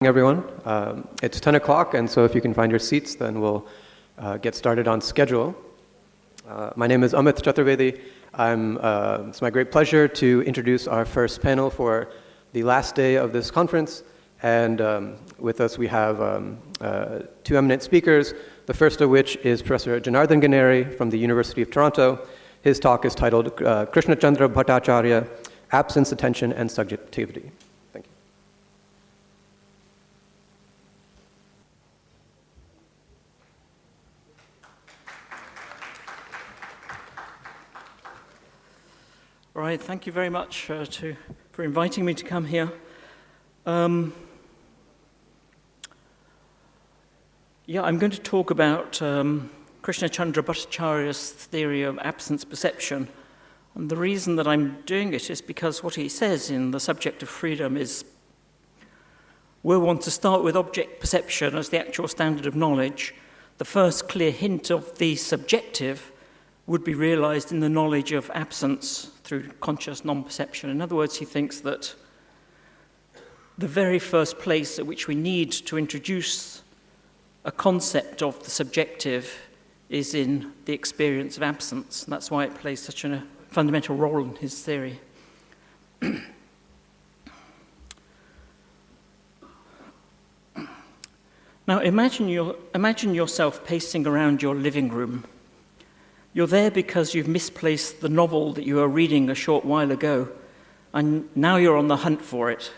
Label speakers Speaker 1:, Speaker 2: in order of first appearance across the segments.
Speaker 1: Everyone. It's 10 o'clock, and so if you can find your seats, then we'll get started on schedule. My name is Amit Chaturvedi. It's my great pleasure to introduce our first panel for the last day of this conference. And with us we have two eminent speakers, the first of which is Professor Jonardon Ganeri from the University of Toronto. His talk is titled Krishna Chandra Bhattacharya, Absence, Attention, and Subjectivity. Thank you.
Speaker 2: All right, thank you very much for inviting me to come here. I'm going to talk about Krishna Chandra Bhattacharya's theory of absence perception. And the reason that I'm doing it is because what he says in The Subject of Freedom is we want to start with object perception as the actual standard of knowledge. The first clear hint of the subjective would be realized in the knowledge of absence through conscious non-perception. In other words, he thinks that the very first place at which we need to introduce a concept of the subjective is in the experience of absence. And that's why it plays such a fundamental role in his theory. Now imagine yourself pacing around your living room. You're there because you've misplaced the novel that you were reading a short while ago, and now you're on the hunt for it.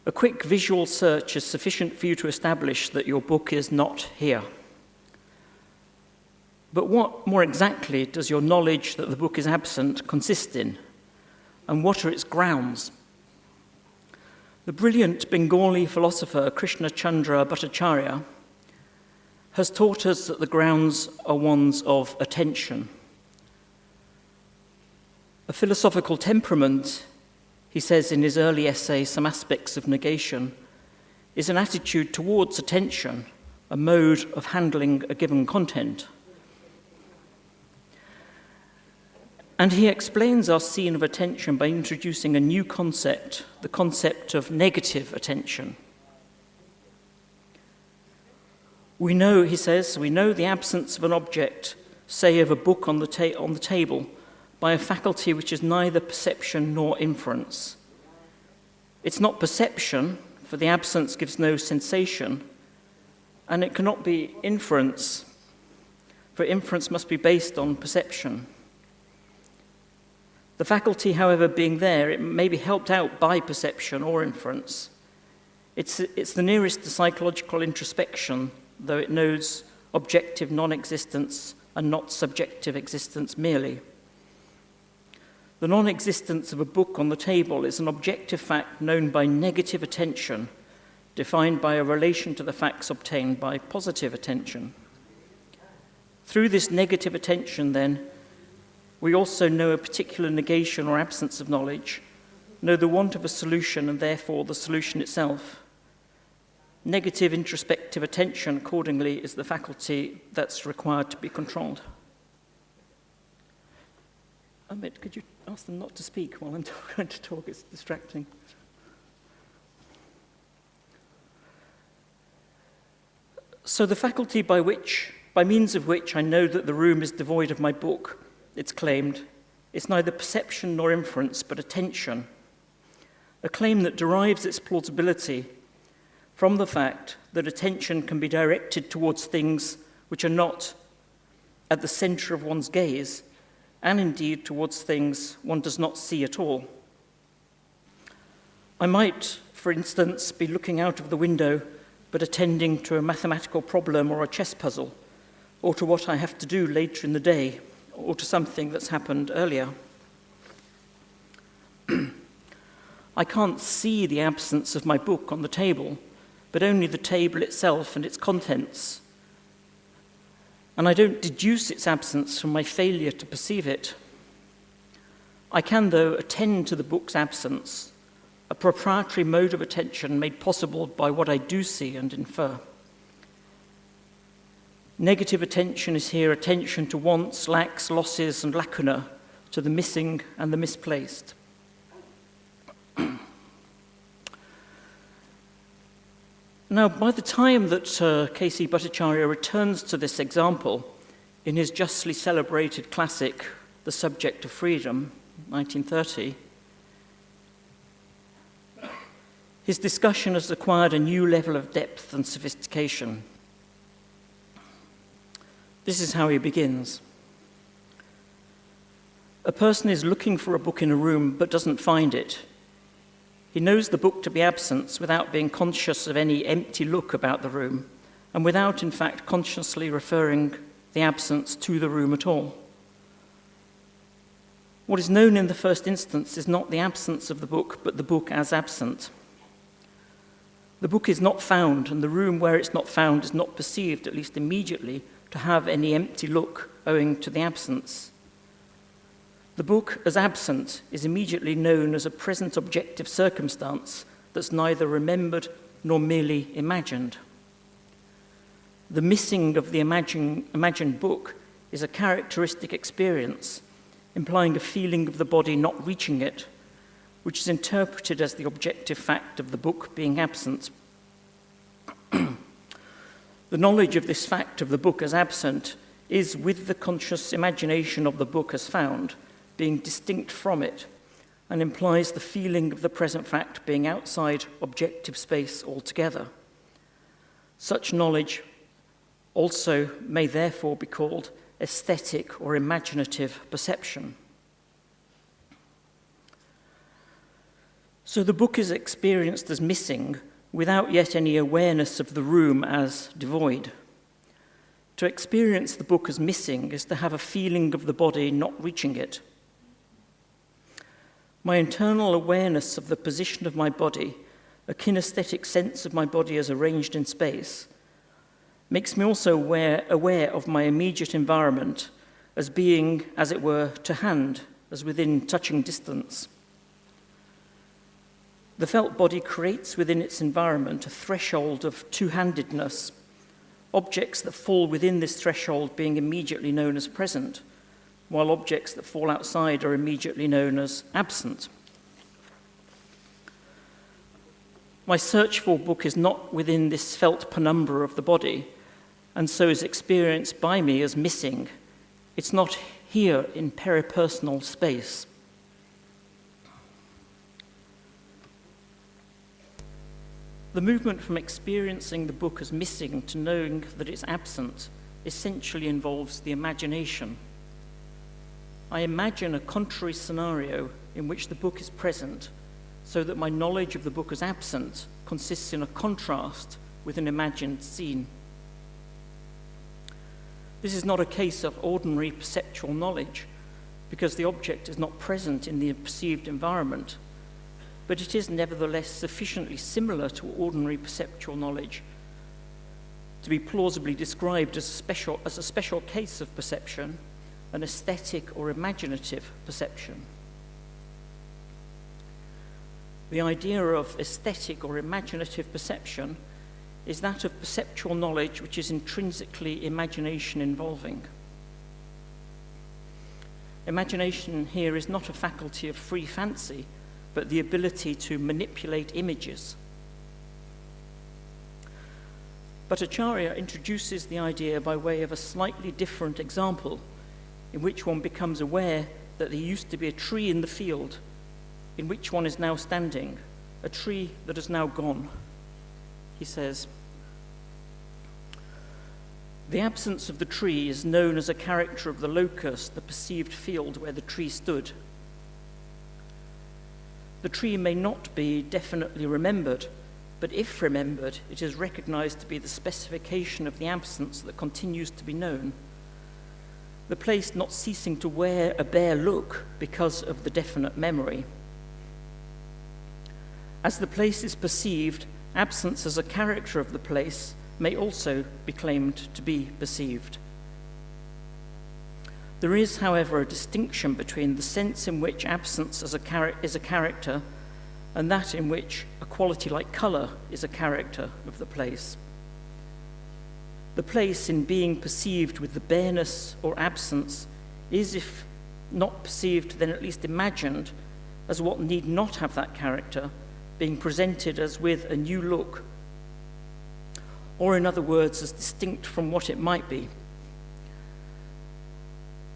Speaker 2: A quick visual search is sufficient for you to establish that your book is not here. But what more exactly does your knowledge that the book is absent consist in? And what are its grounds? The brilliant Bengali philosopher Krishna Chandra Bhattacharya has taught us that the grounds are ones of attention. A philosophical temperament, he says in his early essay, Some Aspects of Negation, is an attitude towards attention, a mode of handling a given content. And he explains our scene of attention by introducing a new concept, the concept of negative attention. We know, he says, the absence of an object, say of a book on the table, by a faculty which is neither perception nor inference. It's not perception, for the absence gives no sensation, and it cannot be inference, for inference must be based on perception. The faculty, however, being there, it may be helped out by perception or inference. It's the nearest to psychological introspection, though it knows objective non-existence and not subjective existence merely. The non-existence of a book on the table is an objective fact known by negative attention, defined by a relation to the facts obtained by positive attention. Through this negative attention, then, we also know a particular negation or absence of knowledge, know the want of a solution and therefore the solution itself. Negative introspective attention, accordingly, is the faculty that's required to be controlled. Amit, could you ask them not to speak while I'm trying to talk? It's distracting. So the faculty by means of which I know that the room is devoid of my book, it's claimed, is neither perception nor inference, but attention, a claim that derives its plausibility from the fact that attention can be directed towards things which are not at the center of one's gaze, and indeed towards things one does not see at all. I might, for instance, be looking out of the window, but attending to a mathematical problem or a chess puzzle, or to what I have to do later in the day, or to something that's happened earlier. I can't see the absence of my book on the table, but only the table itself and its contents. And I don't deduce its absence from my failure to perceive it. I can, though, attend to the book's absence, a proprietary mode of attention made possible by what I do see and infer. Negative attention is here attention to wants, lacks, losses, and lacuna, to the missing and the misplaced. Now, by the time that K.C. Bhattacharya returns to this example in his justly celebrated classic, The Subject of Freedom, 1930, his discussion has acquired a new level of depth and sophistication. This is how he begins. A person is looking for a book in a room but doesn't find it. He knows the book to be absent without being conscious of any empty look about the room, and without, in fact, consciously referring the absence to the room at all. What is known in the first instance is not the absence of the book, but the book as absent. The book is not found, and the room where it's not found is not perceived, at least immediately, to have any empty look owing to the absence. The book as absent is immediately known as a present objective circumstance that's neither remembered nor merely imagined. The missing of the imagined book is a characteristic experience, implying a feeling of the body not reaching it, which is interpreted as the objective fact of the book being absent. The knowledge of this fact of the book as absent is, with the conscious imagination of the book as found, being distinct from it, and implies the feeling of the present fact being outside objective space altogether. Such knowledge also may therefore be called aesthetic or imaginative perception. So the book is experienced as missing without yet any awareness of the room as devoid. To experience the book as missing is to have a feeling of the body not reaching it. My internal awareness of the position of my body, a kinesthetic sense of my body as arranged in space, makes me also aware of my immediate environment as being, as it were, to hand, as within touching distance. The felt body creates within its environment a threshold of two-handedness, objects that fall within this threshold being immediately known as present, while objects that fall outside are immediately known as absent. My search for book is not within this felt penumbra of the body, and so is experienced by me as missing. It's not here in peripersonal space. The movement from experiencing the book as missing to knowing that it's absent essentially involves the imagination. I imagine a contrary scenario in which the book is present, so that my knowledge of the book as absent consists in a contrast with an imagined scene. This is not a case of ordinary perceptual knowledge, because the object is not present in the perceived environment, but it is nevertheless sufficiently similar to ordinary perceptual knowledge to be plausibly described as a special case of perception, an aesthetic or imaginative perception. The idea of aesthetic or imaginative perception is that of perceptual knowledge which is intrinsically imagination involving. Imagination here is not a faculty of free fancy, but the ability to manipulate images. Bhattacharya introduces the idea by way of a slightly different example, in which one becomes aware that there used to be a tree in the field in which one is now standing, a tree that is now gone. He says, "The absence of the tree is known as a character of the locus, the perceived field where the tree stood. The tree may not be definitely remembered, but if remembered, it is recognized to be the specification of the absence that continues to be known, the place not ceasing to wear a bare look because of the definite memory. As the place is perceived, absence as a character of the place may also be claimed to be perceived. There is, however, a distinction between the sense in which absence is a character and that in which a quality like colour is a character of the place. The place, in being perceived with the bareness or absence, is, if not perceived, then at least imagined as what need not have that character, being presented as with a new look, or in other words, as distinct from what it might be.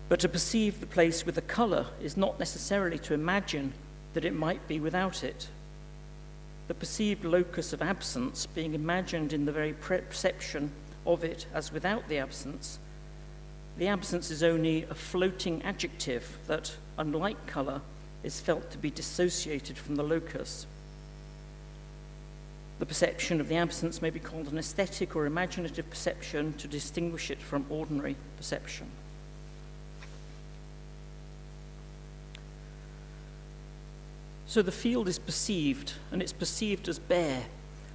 Speaker 2: But to perceive the place with a colour is not necessarily to imagine that it might be without it. The perceived locus of absence being imagined in the very perception of it as without the absence is only a floating adjective that, unlike colour, is felt to be dissociated from the locus. The perception of the absence may be called an aesthetic or imaginative perception to distinguish it from ordinary perception. So the field is perceived, and it's perceived as bare,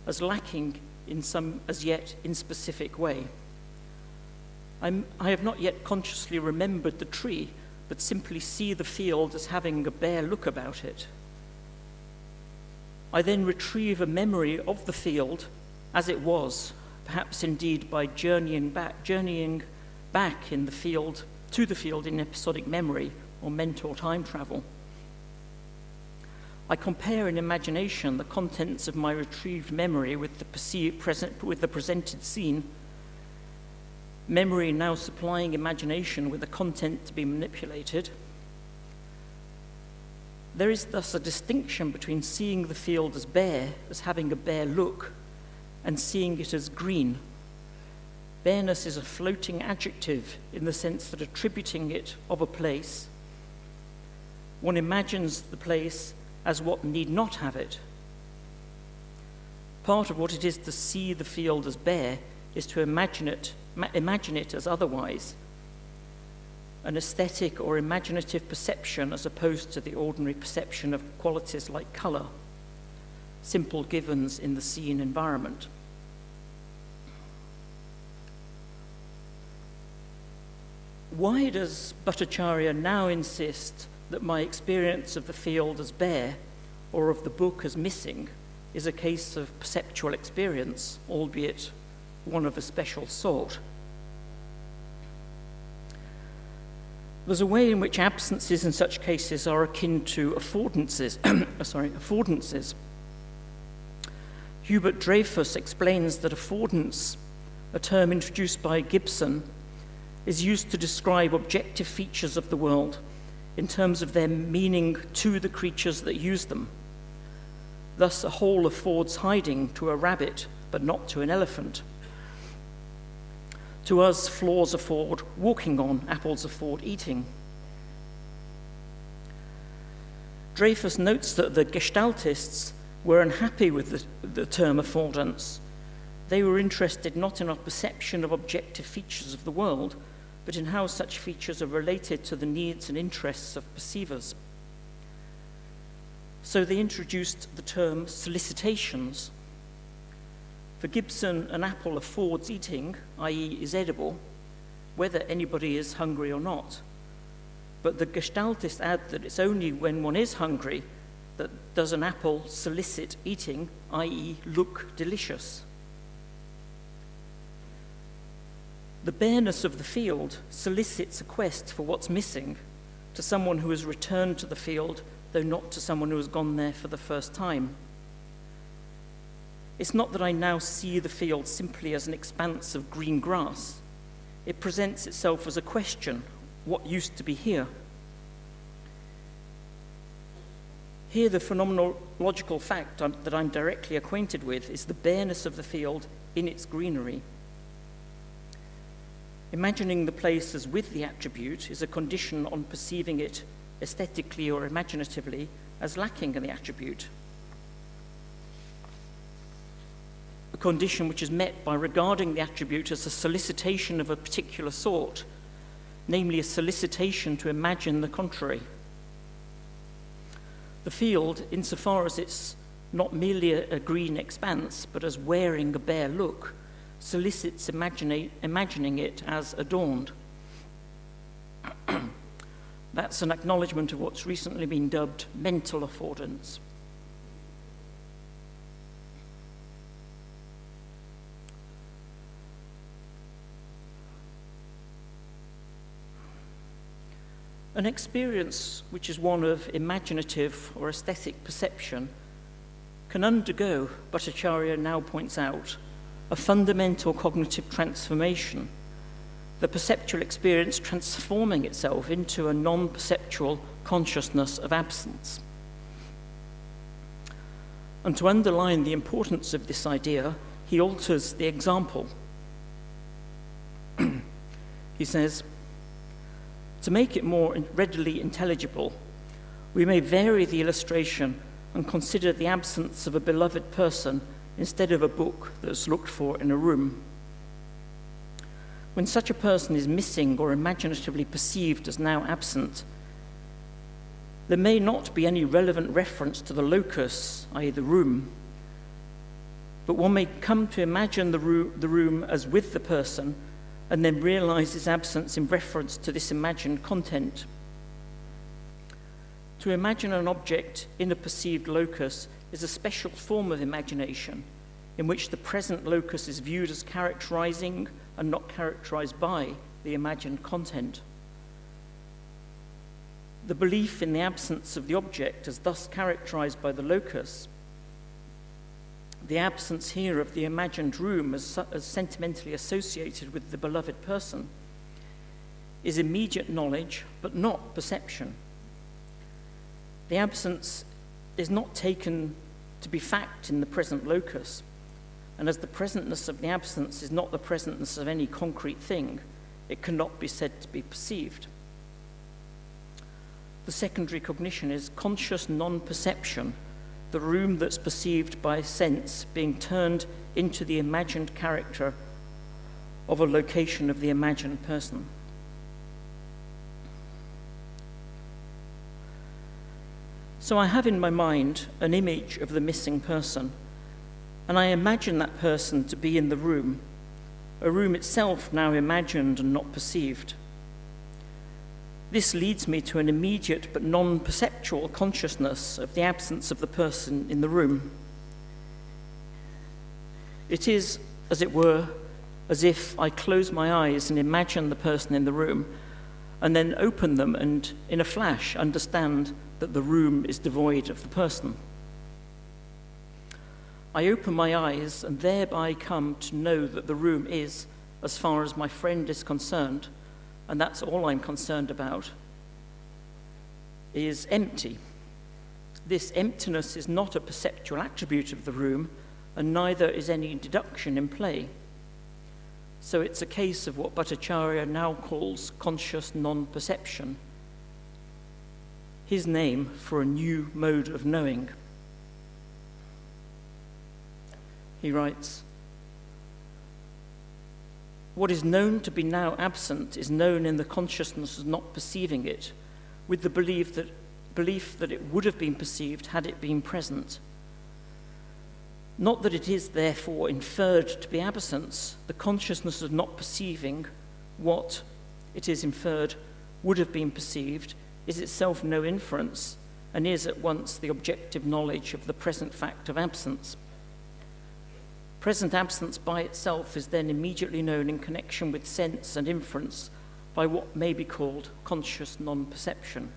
Speaker 2: as lacking in some as yet inspecific way. I have not yet consciously remembered the tree, but simply see the field as having a bare look about it. I then retrieve a memory of the field as it was, perhaps indeed by journeying back in the field, to the field in episodic memory or mental time travel. I compare in imagination the contents of my retrieved memory with the presented scene, memory now supplying imagination with the content to be manipulated. There is thus a distinction between seeing the field as bare, as having a bare look, and seeing it as green. Bareness is a floating adjective in the sense that attributing it of a place, one imagines the place as what need not have it. Part of what it is to see the field as bare is to imagine it as otherwise, an aesthetic or imaginative perception as opposed to the ordinary perception of qualities like colour, simple givens in the scene environment. Why does Bhattacharya now insist that my experience of the field as bare or of the book as missing is a case of perceptual experience, albeit one of a special sort? There's a way in which absences in such cases are akin to affordances. Affordances. Hubert Dreyfus explains that affordance, a term introduced by Gibson, is used to describe objective features of the world in terms of their meaning to the creatures that use them. Thus, a hole affords hiding to a rabbit, but not to an elephant. To us, floors afford walking on, apples afford eating. Dreyfus notes that the Gestaltists were unhappy with the term affordance. They were interested not in our perception of objective features of the world, but in how such features are related to the needs and interests of perceivers. So they introduced the term solicitations. For Gibson, an apple affords eating, i.e. is edible, whether anybody is hungry or not. But the Gestaltists add that it's only when one is hungry that does an apple solicit eating, i.e. look delicious. The bareness of the field solicits a quest for what's missing to someone who has returned to the field, though not to someone who has gone there for the first time. It's not that I now see the field simply as an expanse of green grass. It presents itself as a question, what used to be here? Here, the phenomenological fact that I'm directly acquainted with is the bareness of the field in its greenery. Imagining the place as with the attribute is a condition on perceiving it aesthetically or imaginatively as lacking in the attribute. A condition which is met by regarding the attribute as a solicitation of a particular sort, namely a solicitation to imagine the contrary. The field, insofar as it's not merely a green expanse, but as wearing a bare look, solicits imagining it as adorned. That's an acknowledgement of what's recently been dubbed mental affordance. An experience which is one of imaginative or aesthetic perception can undergo, Bhattacharya now points out, a fundamental cognitive transformation, the perceptual experience transforming itself into a non-perceptual consciousness of absence. And to underline the importance of this idea, he alters the example. He says, to make it more readily intelligible, we may vary the illustration and consider the absence of a beloved person instead of a book that's looked for in a room. When such a person is missing or imaginatively perceived as now absent, there may not be any relevant reference to the locus, i.e. the room, but one may come to imagine the room as with the person and then realize its absence in reference to this imagined content. To imagine an object in a perceived locus is a special form of imagination in which the present locus is viewed as characterizing and not characterized by the imagined content. The belief in the absence of the object as thus characterized by the locus, the absence here of the imagined room as sentimentally associated with the beloved person, is immediate knowledge but not perception. The absence is not taken to be fact in the present locus, and as the presentness of the absence is not the presentness of any concrete thing, it cannot be said to be perceived. The secondary cognition is conscious non-perception, the room that's perceived by sense being turned into the imagined character of a location of the imagined person. So I have in my mind an image of the missing person, and I imagine that person to be in the room, a room itself now imagined and not perceived. This leads me to an immediate but non-perceptual consciousness of the absence of the person in the room. It is, as it were, as if I close my eyes and imagine the person in the room, and then open them and, in a flash, understand that the room is devoid of the person. I open my eyes and thereby come to know that the room is, as far as my friend is concerned, and that's all I'm concerned about, is empty. This emptiness is not a perceptual attribute of the room, and neither is any deduction in play. So it's a case of what Bhattacharya now calls conscious non-perception, his name for a new mode of knowing. He writes, what is known to be now absent is known in the consciousness of not perceiving it, with the belief that it would have been perceived had it been present. Not that it is therefore inferred to be absence, the consciousness of not perceiving what it is inferred would have been perceived is itself no inference, and is at once the objective knowledge of the present fact of absence. Present absence by itself is then immediately known in connection with sense and inference by what may be called conscious non-perception.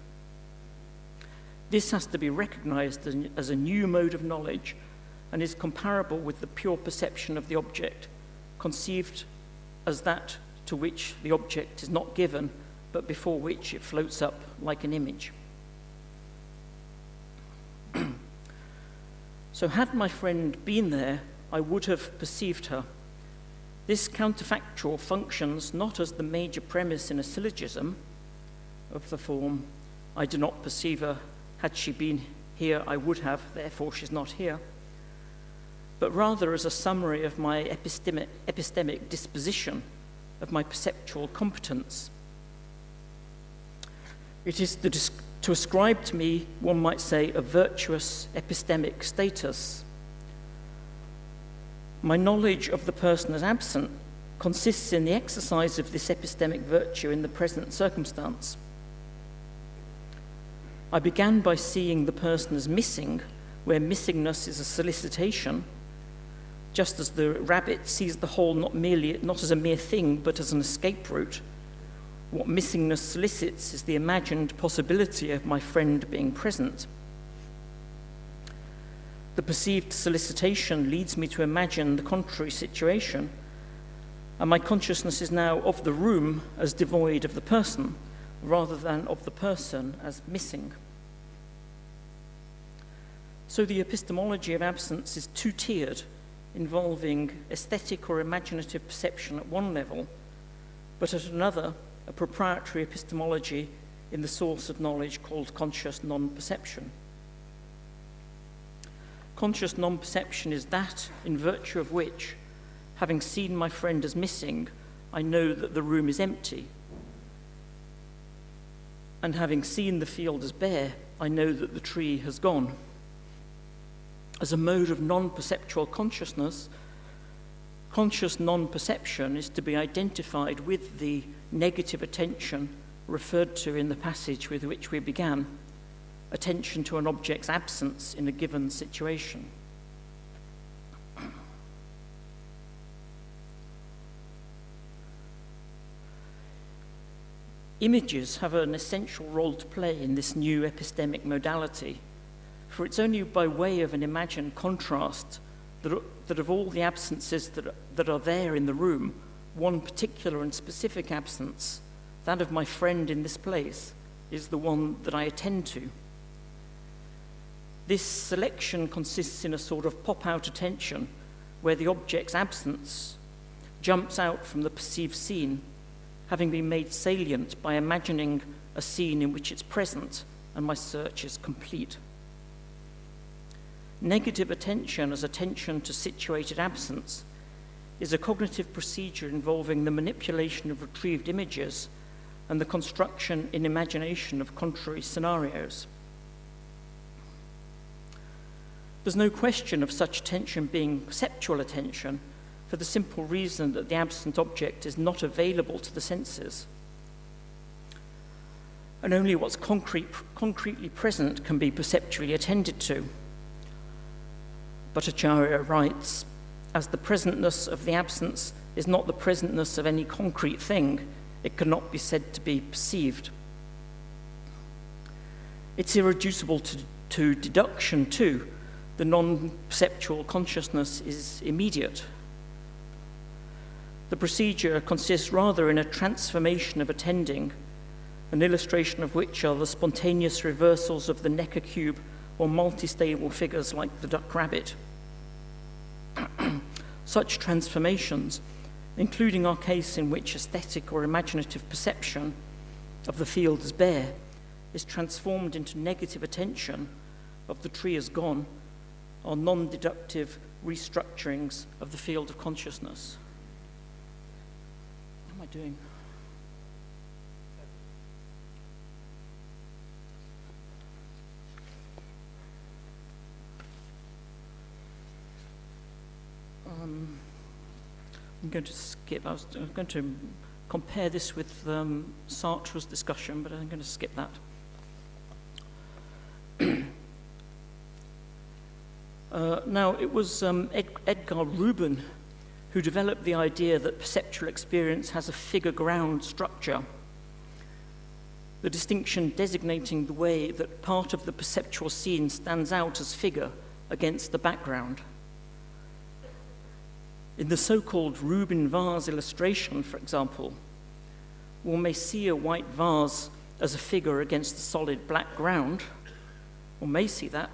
Speaker 2: This has to be recognized as a new mode of knowledge and is comparable with the pure perception of the object, conceived as that to which the object is not given, but before which it floats up like an image. So had my friend been there, I would have perceived her. This counterfactual functions not as the major premise in a syllogism of the form, I do not perceive her, had she been here I would have, therefore she's not here, but rather as a summary of my epistemic disposition, of my perceptual competence. It is to ascribe to me, one might say, a virtuous epistemic status. My knowledge of the person as absent consists in the exercise of this epistemic virtue in the present circumstance. I began by seeing the person as missing, where missingness is a solicitation, just as the rabbit sees the hole not as a mere thing, but as an escape route. What missingness solicits is the imagined possibility of my friend being present. The perceived solicitation leads me to imagine the contrary situation, and my consciousness is now of the room as devoid of the person, rather than of the person as missing. So the epistemology of absence is two-tiered, involving aesthetic or imaginative perception at one level, but at another, a proprietary epistemology in the source of knowledge called conscious non-perception. Conscious non-perception is that in virtue of which, having seen my friend as missing, I know that the room is empty. And having seen the field as bare, I know that the tree has gone. As a mode of non-perceptual consciousness, conscious non-perception is to be identified with the negative attention referred to in the passage with which we began, attention to an object's absence in a given situation. Images have an essential role to play in this new epistemic modality, for it's only by way of an imagined contrast that of all the absences that are there in the room, one particular and specific absence, that of my friend in this place, is the one that I attend to. This selection consists in a sort of pop-out attention, where the object's absence jumps out from the perceived scene, having been made salient by imagining a scene in which it's present and my search is complete. Negative attention as attention to situated absence is a cognitive procedure involving the manipulation of retrieved images and the construction in imagination of contrary scenarios. There's no question of such attention being perceptual attention, for the simple reason that the absent object is not available to the senses. And only what's concretely present can be perceptually attended to. Bhattacharya writes, as the presentness of the absence is not the presentness of any concrete thing, it cannot be said to be perceived. It's irreducible to deduction too. The non-perceptual consciousness is immediate. The procedure consists rather in a transformation of attending, an illustration of which are the spontaneous reversals of the Necker cube or multi-stable figures like the duck rabbit. Such transformations, including our case in which aesthetic or imaginative perception of the field as bare is transformed into negative attention of the tree as gone, are non-deductive restructurings of the field of consciousness. What am I doing? I'm going to skip. I was going to compare this with Sartre's discussion, but I'm going to skip that. Now, it was Edgar Rubin who developed the idea that perceptual experience has a figure-ground structure, the distinction designating the way that part of the perceptual scene stands out as figure against the background. In the so-called Rubin vase illustration, for example, one may see a white vase as a figure against the solid black ground. One may see that.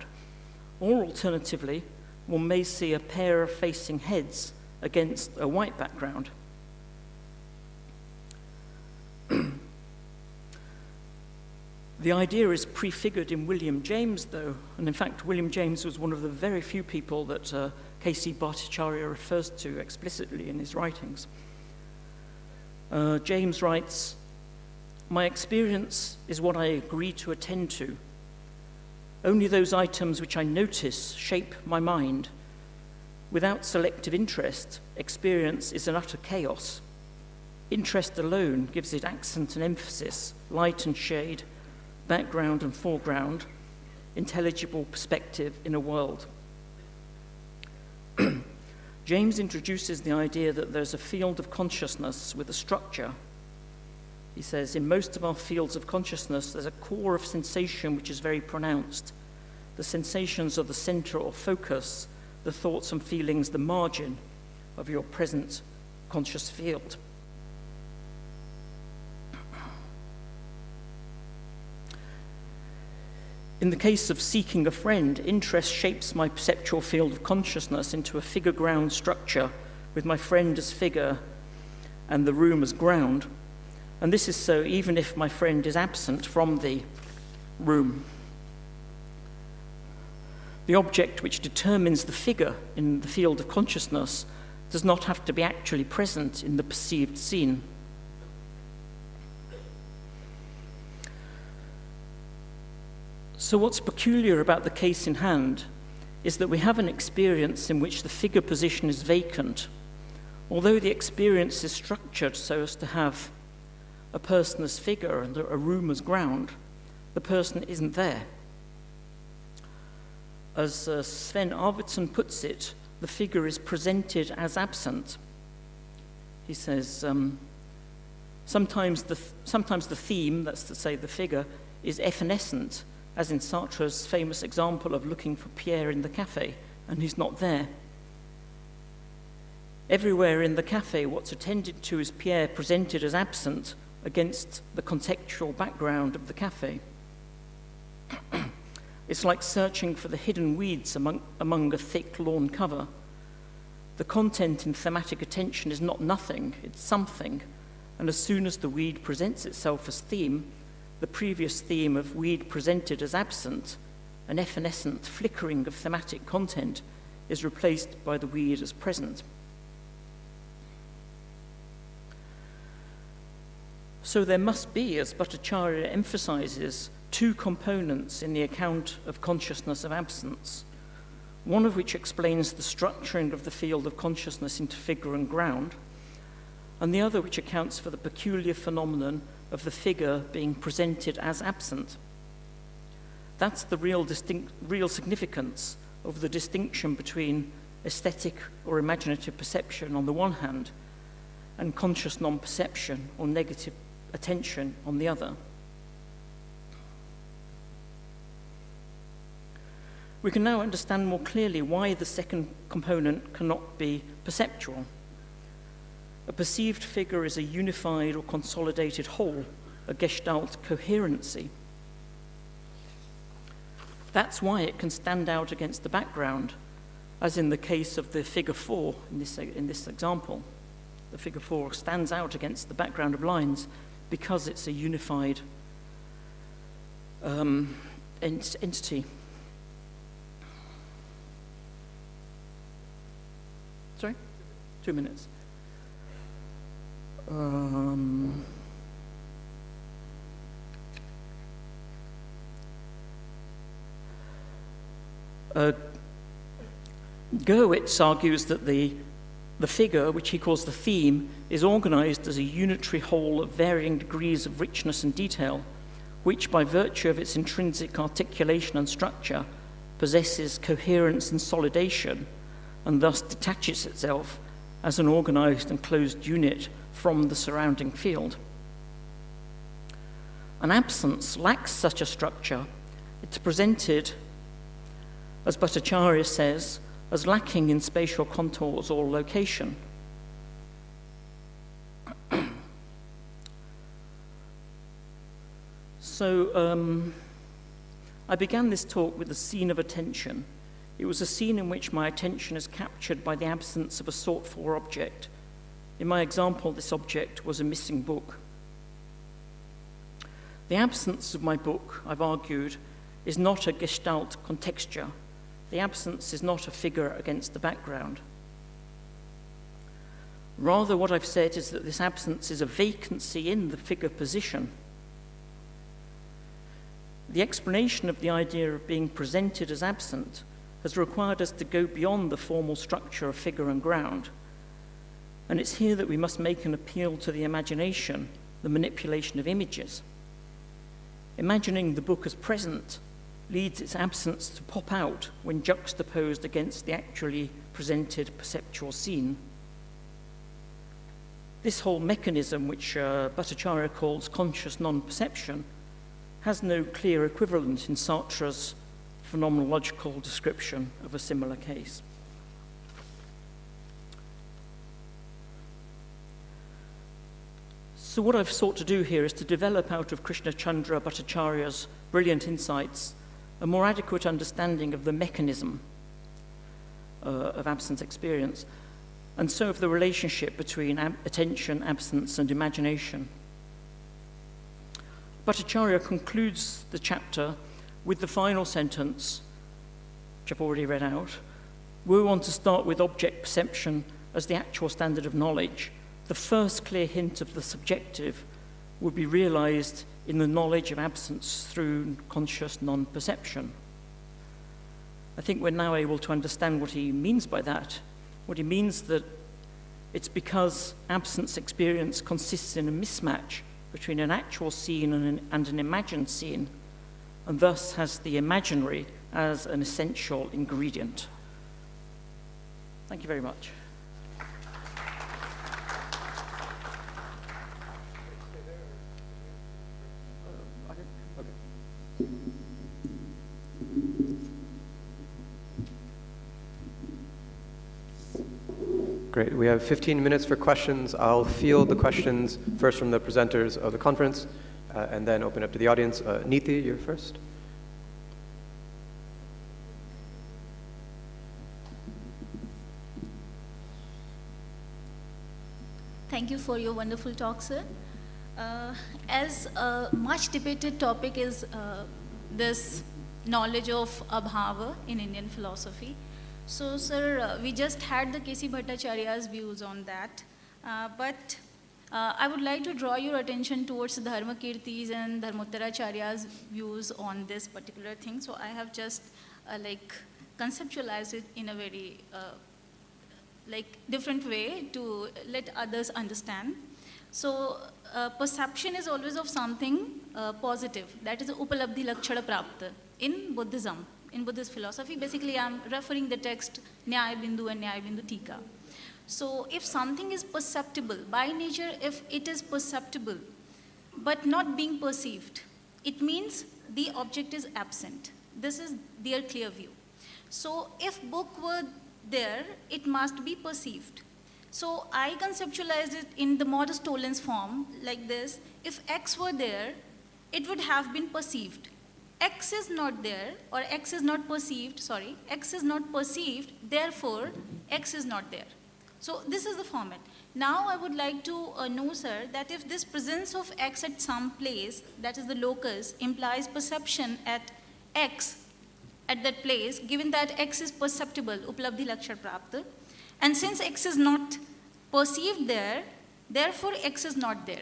Speaker 2: Or alternatively, one may see a pair of facing heads against a white background. The idea is prefigured in William James, though, and in fact, William James was one of the very few people that K.C. Bhattacharya refers to explicitly in his writings. James writes, "My experience is what I agree to attend to. Only those items which I notice shape my mind. Without selective interest, experience is an utter chaos. Interest alone gives it accent and emphasis, light and shade, background and foreground, intelligible perspective in a world." James introduces the idea that there's a field of consciousness with a structure. He says, in most of our fields of consciousness, there's a core of sensation which is very pronounced. the sensations are the center or focus, the thoughts and feelings the margin of your present conscious field. In the case of seeking a friend, interest shapes my perceptual field of consciousness into a figure-ground structure with my friend as figure and the room as ground. And this is so even if my friend is absent from the room. The object which determines the figure in the field of consciousness does not have to be actually present in the perceived scene. So what's peculiar about the case in hand is that we have an experience in which the figure position is vacant, although the experience is structured so as to have a person as figure and a room as ground. The person isn't there. As Sven Arvidsson puts it, the figure is presented as absent. He says, sometimes the theme, that's to say the figure, is evanescent, as in Sartre's famous example of looking for Pierre in the cafe, and he's not there. Everywhere in the cafe, what's attended to is Pierre presented as absent against the contextual background of the cafe. It's like searching for the hidden weeds among a thick lawn cover. The content in thematic attention is not nothing, it's something, and as soon as the weed presents itself as theme, the previous theme of weed presented as absent, an evanescent flickering of thematic content, is replaced by the weed as present. So there must be, as Bhattacharya emphasizes, two components in the account of consciousness of absence, one of which explains the structuring of the field of consciousness into figure and ground, and the other which accounts for the peculiar phenomenon of the figure being presented as absent. That's the real significance of the distinction between aesthetic or imaginative perception on the one hand and conscious non-perception or negative attention on the other. We can now understand more clearly why the second component cannot be perceptual. A perceived figure is a unified or consolidated whole, a gestalt coherency. That's why it can stand out against the background, as in the case of the figure 4 in this example. The figure 4 stands out against the background of lines because it's a unified entity. Sorry? 2 minutes. Gurwitz argues that the figure, which he calls the theme, is organized as a unitary whole of varying degrees of richness and detail, which, by virtue of its intrinsic articulation and structure, possesses coherence and solidation, and thus detaches itself as an organized and closed unit from the surrounding field. An absence lacks such a structure. It's presented, as Bhattacharya says, as lacking in spatial contours or location. So I began this talk with the scene of attention. It was a scene in which my attention is captured by the absence of a sought-for object. In my example, this object was a missing book. The absence of my book, I've argued, is not a gestalt contexture. The absence is not a figure against the background. Rather, what I've said is that this absence is a vacancy in the figure position. The explanation of the idea of being presented as absent has required us to go beyond the formal structure of figure and ground. And it's here that we must make an appeal to the imagination, the manipulation of images. Imagining the book as present leads its absence to pop out when juxtaposed against the actually presented perceptual scene. This whole mechanism, which Bhattacharya calls conscious non-perception, has no clear equivalent in Sartre's phenomenological description of a similar case. So what I've sought to do here is to develop out of Krishna Chandra Bhattacharya's brilliant insights a more adequate understanding of the mechanism of absence experience, and so of the relationship between attention, absence, and imagination. Bhattacharya concludes the chapter with the final sentence, which I've already read out. We want to start with object perception as the actual standard of knowledge. The first clear hint of the subjective would be realized in the knowledge of absence through conscious non-perception. I think we're now able to understand what he means by that. What he means that it's because absence experience consists in a mismatch between an actual scene and an imagined scene, and thus has the imaginary as an essential ingredient. Thank you very much.
Speaker 1: Great. We have 15 minutes for questions. I'll field the questions first from the presenters of the conference, and then open up to the audience. Neeti, you're first.
Speaker 3: Thank you for your wonderful talk, sir. As a much debated topic is this knowledge of abhava in Indian philosophy. So, sir, we just had the K.C. Bhattacharya's views on that, but I would like to draw your attention towards Dharmakirti's and Dharmottaracharya's views on this particular thing. So I have just conceptualized it in a very different way to let others understand. So perception is always of something positive. That is upalabdhi lakshana prapta in Buddhism. In Buddhist philosophy, basically I'm referring the text Nyaya Bindu and Nyaya Bindu Tika. So if something is perceptible, by nature if it is perceptible, but not being perceived, it means the object is absent. This is their clear view. So if book were there, it must be perceived. So I conceptualized it in the modus tollens form like this. If X were there, it would have been perceived. X is not there, or X is not perceived, X is not perceived, therefore X is not there. So this is the format. Now I would like to know, sir, that if this presence of X at some place, that is the locus, implies perception at X at that place, given that X is perceptible, upalabdhi lakshana prapta, and since X is not perceived there, therefore X is not there.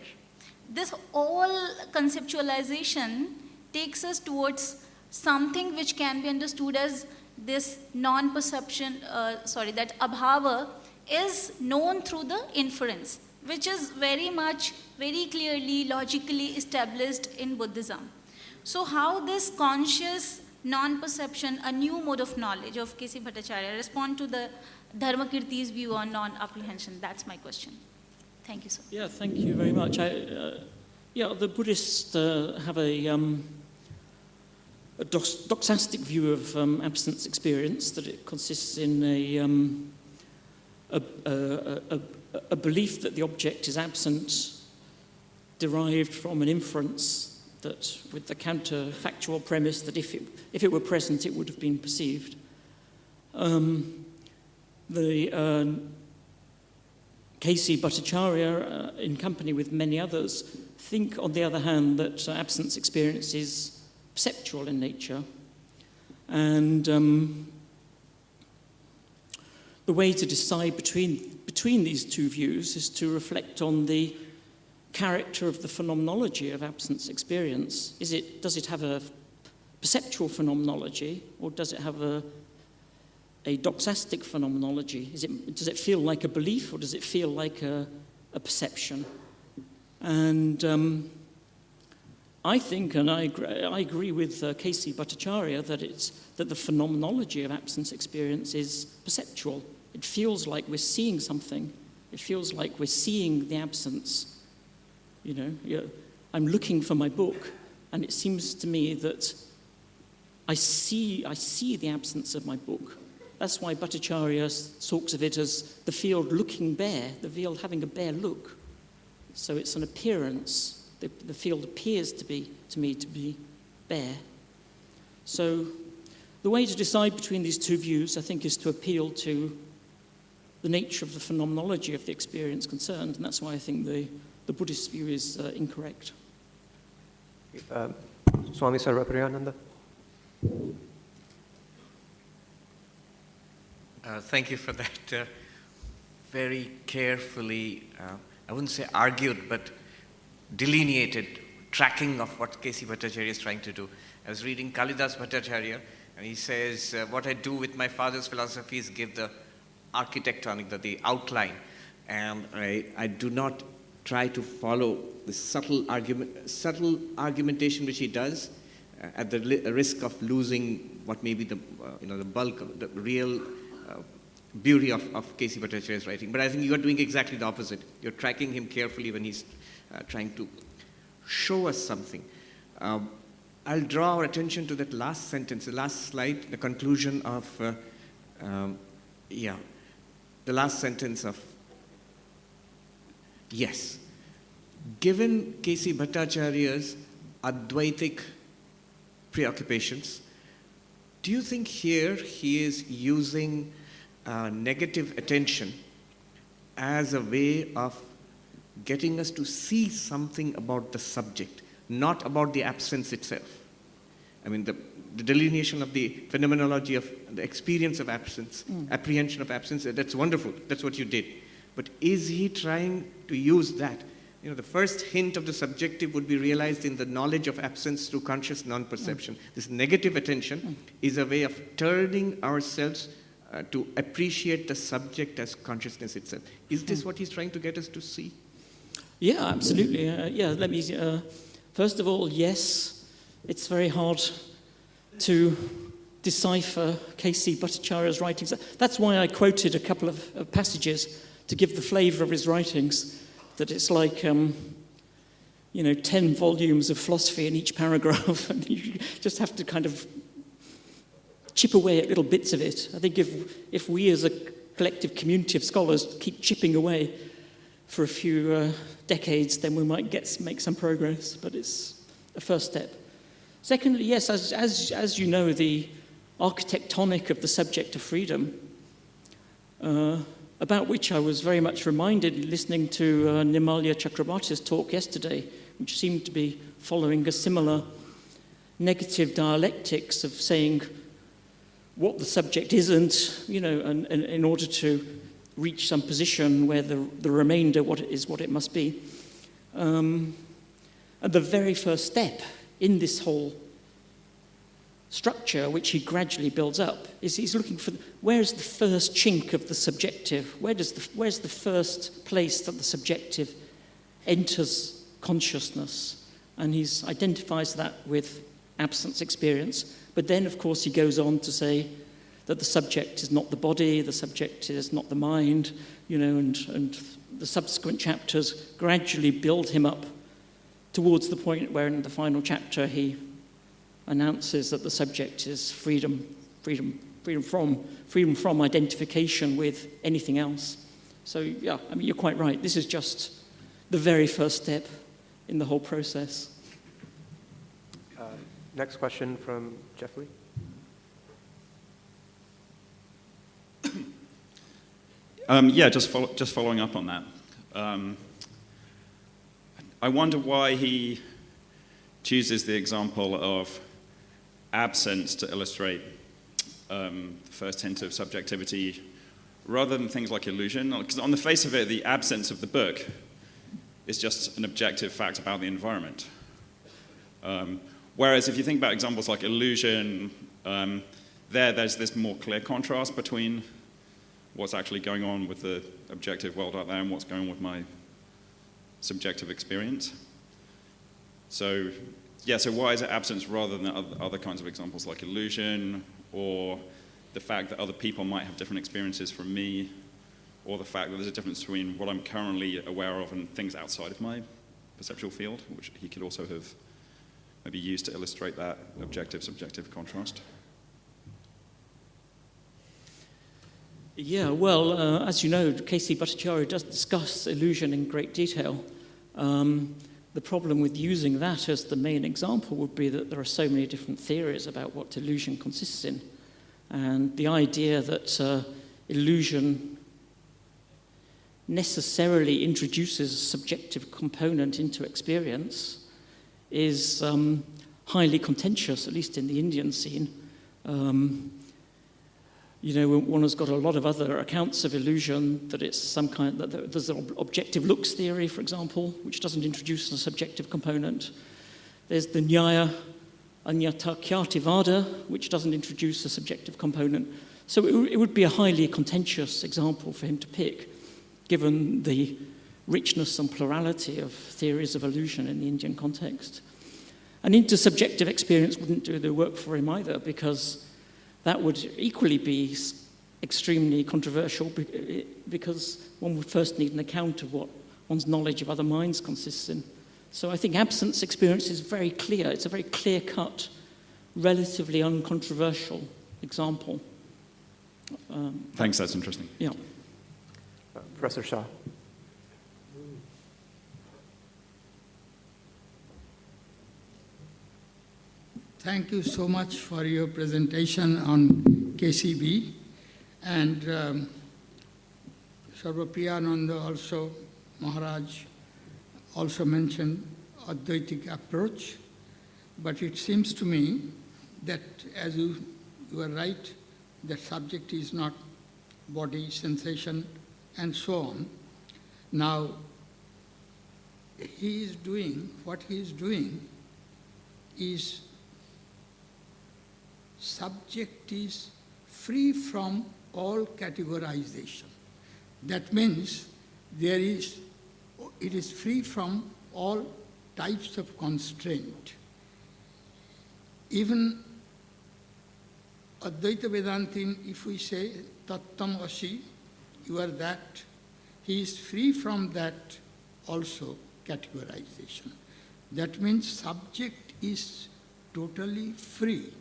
Speaker 3: This all conceptualization takes us towards something which can be understood as this non-perception, that abhava is known through the inference, which is very clearly, logically established in Buddhism. So how this conscious non-perception, a new mode of knowledge of K.C. Bhattacharya, respond to the Dharmakirti's view on non-apprehension? That's my question. Thank you, sir.
Speaker 2: Yeah, thank you very much. The Buddhists have a doxastic view of absence experience, that it consists in a belief that the object is absent, derived from an inference that, with the counterfactual premise that if it were present, it would have been perceived. K.C. Bhattacharya, in company with many others, think, on the other hand, that absence experience is perceptual in nature. And the way to decide between these two views is to reflect on the character of the phenomenology of absence experience. Does it have a perceptual phenomenology, or does it have a doxastic phenomenology? Does it feel like a belief, or does it feel like a perception? And I think, and I agree with K.C. Bhattacharya, that the phenomenology of absence experience is perceptual. It feels like we're seeing something. It feels like we're seeing the absence. I'm looking for my book, and it seems to me that I see the absence of my book. That's why Bhattacharya talks of it as the field looking bare, the field having a bare look. So it's an appearance. The field appears to me to be bare. So the way to decide between these two views, I think, is to appeal to the nature of the phenomenology of the experience concerned, and that's why I think the Buddhist view is incorrect.
Speaker 1: Swami Sarvapriyananda.
Speaker 4: Thank you for that very carefully, I wouldn't say argued, but delineated tracking of what K.C. Bhattacharya is trying to do. I was reading Kalidas Bhattacharya, and he says, what I do with my father's philosophy is give the architectonic, the outline, and I do not try to follow the subtle argumentation which he does, at the risk of losing what may be the bulk of the real beauty of K.C. Bhattacharya's writing. But I think you're doing exactly the opposite. You're tracking him carefully when he's trying to show us something. I'll draw our attention to that last sentence, the last slide, the conclusion of, the last sentence of, yes. Given K.C. Bhattacharya's Advaitic preoccupations, do you think here he is using negative attention as a way of getting us to see something about the subject, not about the absence itself? I mean, the delineation of the phenomenology of the experience of absence, apprehension of absence, that's wonderful. That's what you did. But is he trying to use that? The first hint of the subjective would be realized in the knowledge of absence through conscious non-perception. This negative attention is a way of turning ourselves to appreciate the subject as consciousness itself. Is this what he's trying to get us to see?
Speaker 2: Yeah, absolutely. Let me... first of all, yes, it's very hard to decipher K.C. Bhattacharya's writings. That's why I quoted a couple of passages to give the flavour of his writings, that it's like, 10 volumes of philosophy in each paragraph, and you just have to kind of chip away at little bits of it. I think if we as a collective community of scholars keep chipping away for a few decades, then we might make some progress, but it's a first step. Secondly, yes, as you know, the architectonic of the subject of freedom, about which I was very much reminded listening to Nirmalya Chakrabarty's talk yesterday, which seemed to be following a similar negative dialectics of saying what the subject isn't, and in order to reach some position where the remainder what it must be. And the very first step in this whole structure, which he gradually builds up, is he's looking for where's the first chink of the subjective? Where's the first place that the subjective enters consciousness? And he identifies that with absence experience. But then, of course, he goes on to say that the subject is not the body, the subject is not the mind, and the subsequent chapters gradually build him up towards the point where in the final chapter he announces that the subject is freedom from identification with anything else. So, you're quite right. This is just the very first step in the whole process.
Speaker 1: Next question from Jeff Lee.
Speaker 5: Just following up on that. I wonder why he chooses the example of absence to illustrate the first hint of subjectivity rather than things like illusion. Because on the face of it, the absence of the book is just an objective fact about the environment. Whereas if you think about examples like illusion, there's this more clear contrast between what's actually going on with the objective world out there and what's going on with my subjective experience. So why is it absence rather than other kinds of examples like illusion, or the fact that other people might have different experiences from me, or the fact that there's a difference between what I'm currently aware of and things outside of my perceptual field, which he could also have maybe used to illustrate that objective-subjective contrast?
Speaker 2: Yeah, well, as you know, K.C. Bhattacharya does discuss illusion in great detail. The problem with using that as the main example would be that there are so many different theories about what illusion consists in. And the idea that illusion necessarily introduces a subjective component into experience is highly contentious, at least in the Indian scene. You know, one has got a lot of other accounts of illusion, that it's some kind, that there's an objective looks theory, for example, which doesn't introduce a subjective component. There's the Nyaya Anyata Kyativada, which doesn't introduce a subjective component. So it would be a highly contentious example for him to pick, given the richness and plurality of theories of illusion in the Indian context. And intersubjective experience wouldn't do the work for him either, because that would equally be extremely controversial, because one would first need an account of what one's knowledge of other minds consists in. So I think absence experience is very clear. It's a very clear-cut, relatively uncontroversial example.
Speaker 5: Thanks, that's interesting.
Speaker 2: Yeah.
Speaker 1: Professor Shah.
Speaker 6: Thank you so much for your presentation on KCB. And Sarvapriyananda also, Maharaj, also mentioned Advaitic approach. But it seems to me that, as you are right, that subject is not body, sensation, and so on. Now, what he is doing is subject is free from all categorization. That means it is free from all types of constraint. Even Advaita Vedantin, if we say Tattam Asi, you are that, he is free from that also categorization. That means subject is totally free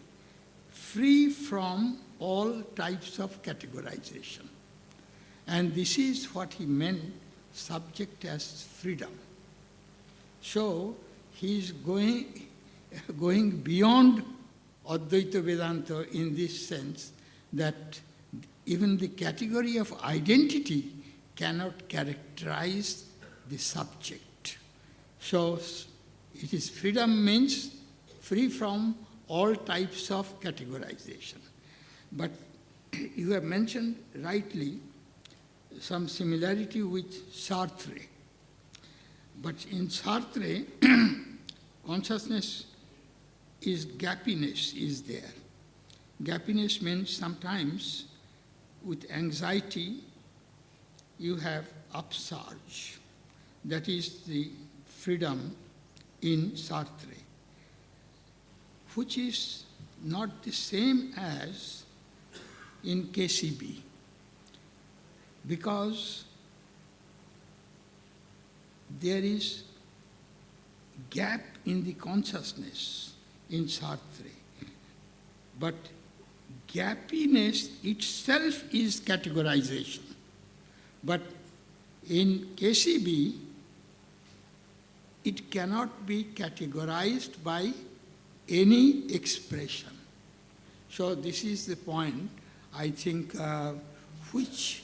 Speaker 6: from all types of categorization. And this is what he meant, subject as freedom. So he is going beyond Advaita Vedanta in this sense, that even the category of identity cannot characterize the subject. So it is freedom means free from all types of categorization. But you have mentioned rightly some similarity with Sartre. But in Sartre, consciousness is gappiness is there. Gappiness means sometimes with anxiety you have upsurge. That is the freedom in Sartre, which is not the same as in KCB, because there is gap in the consciousness in Sartre. But gappiness itself is categorization. But in KCB, it cannot be categorized by any expression. So this is the point, I think, which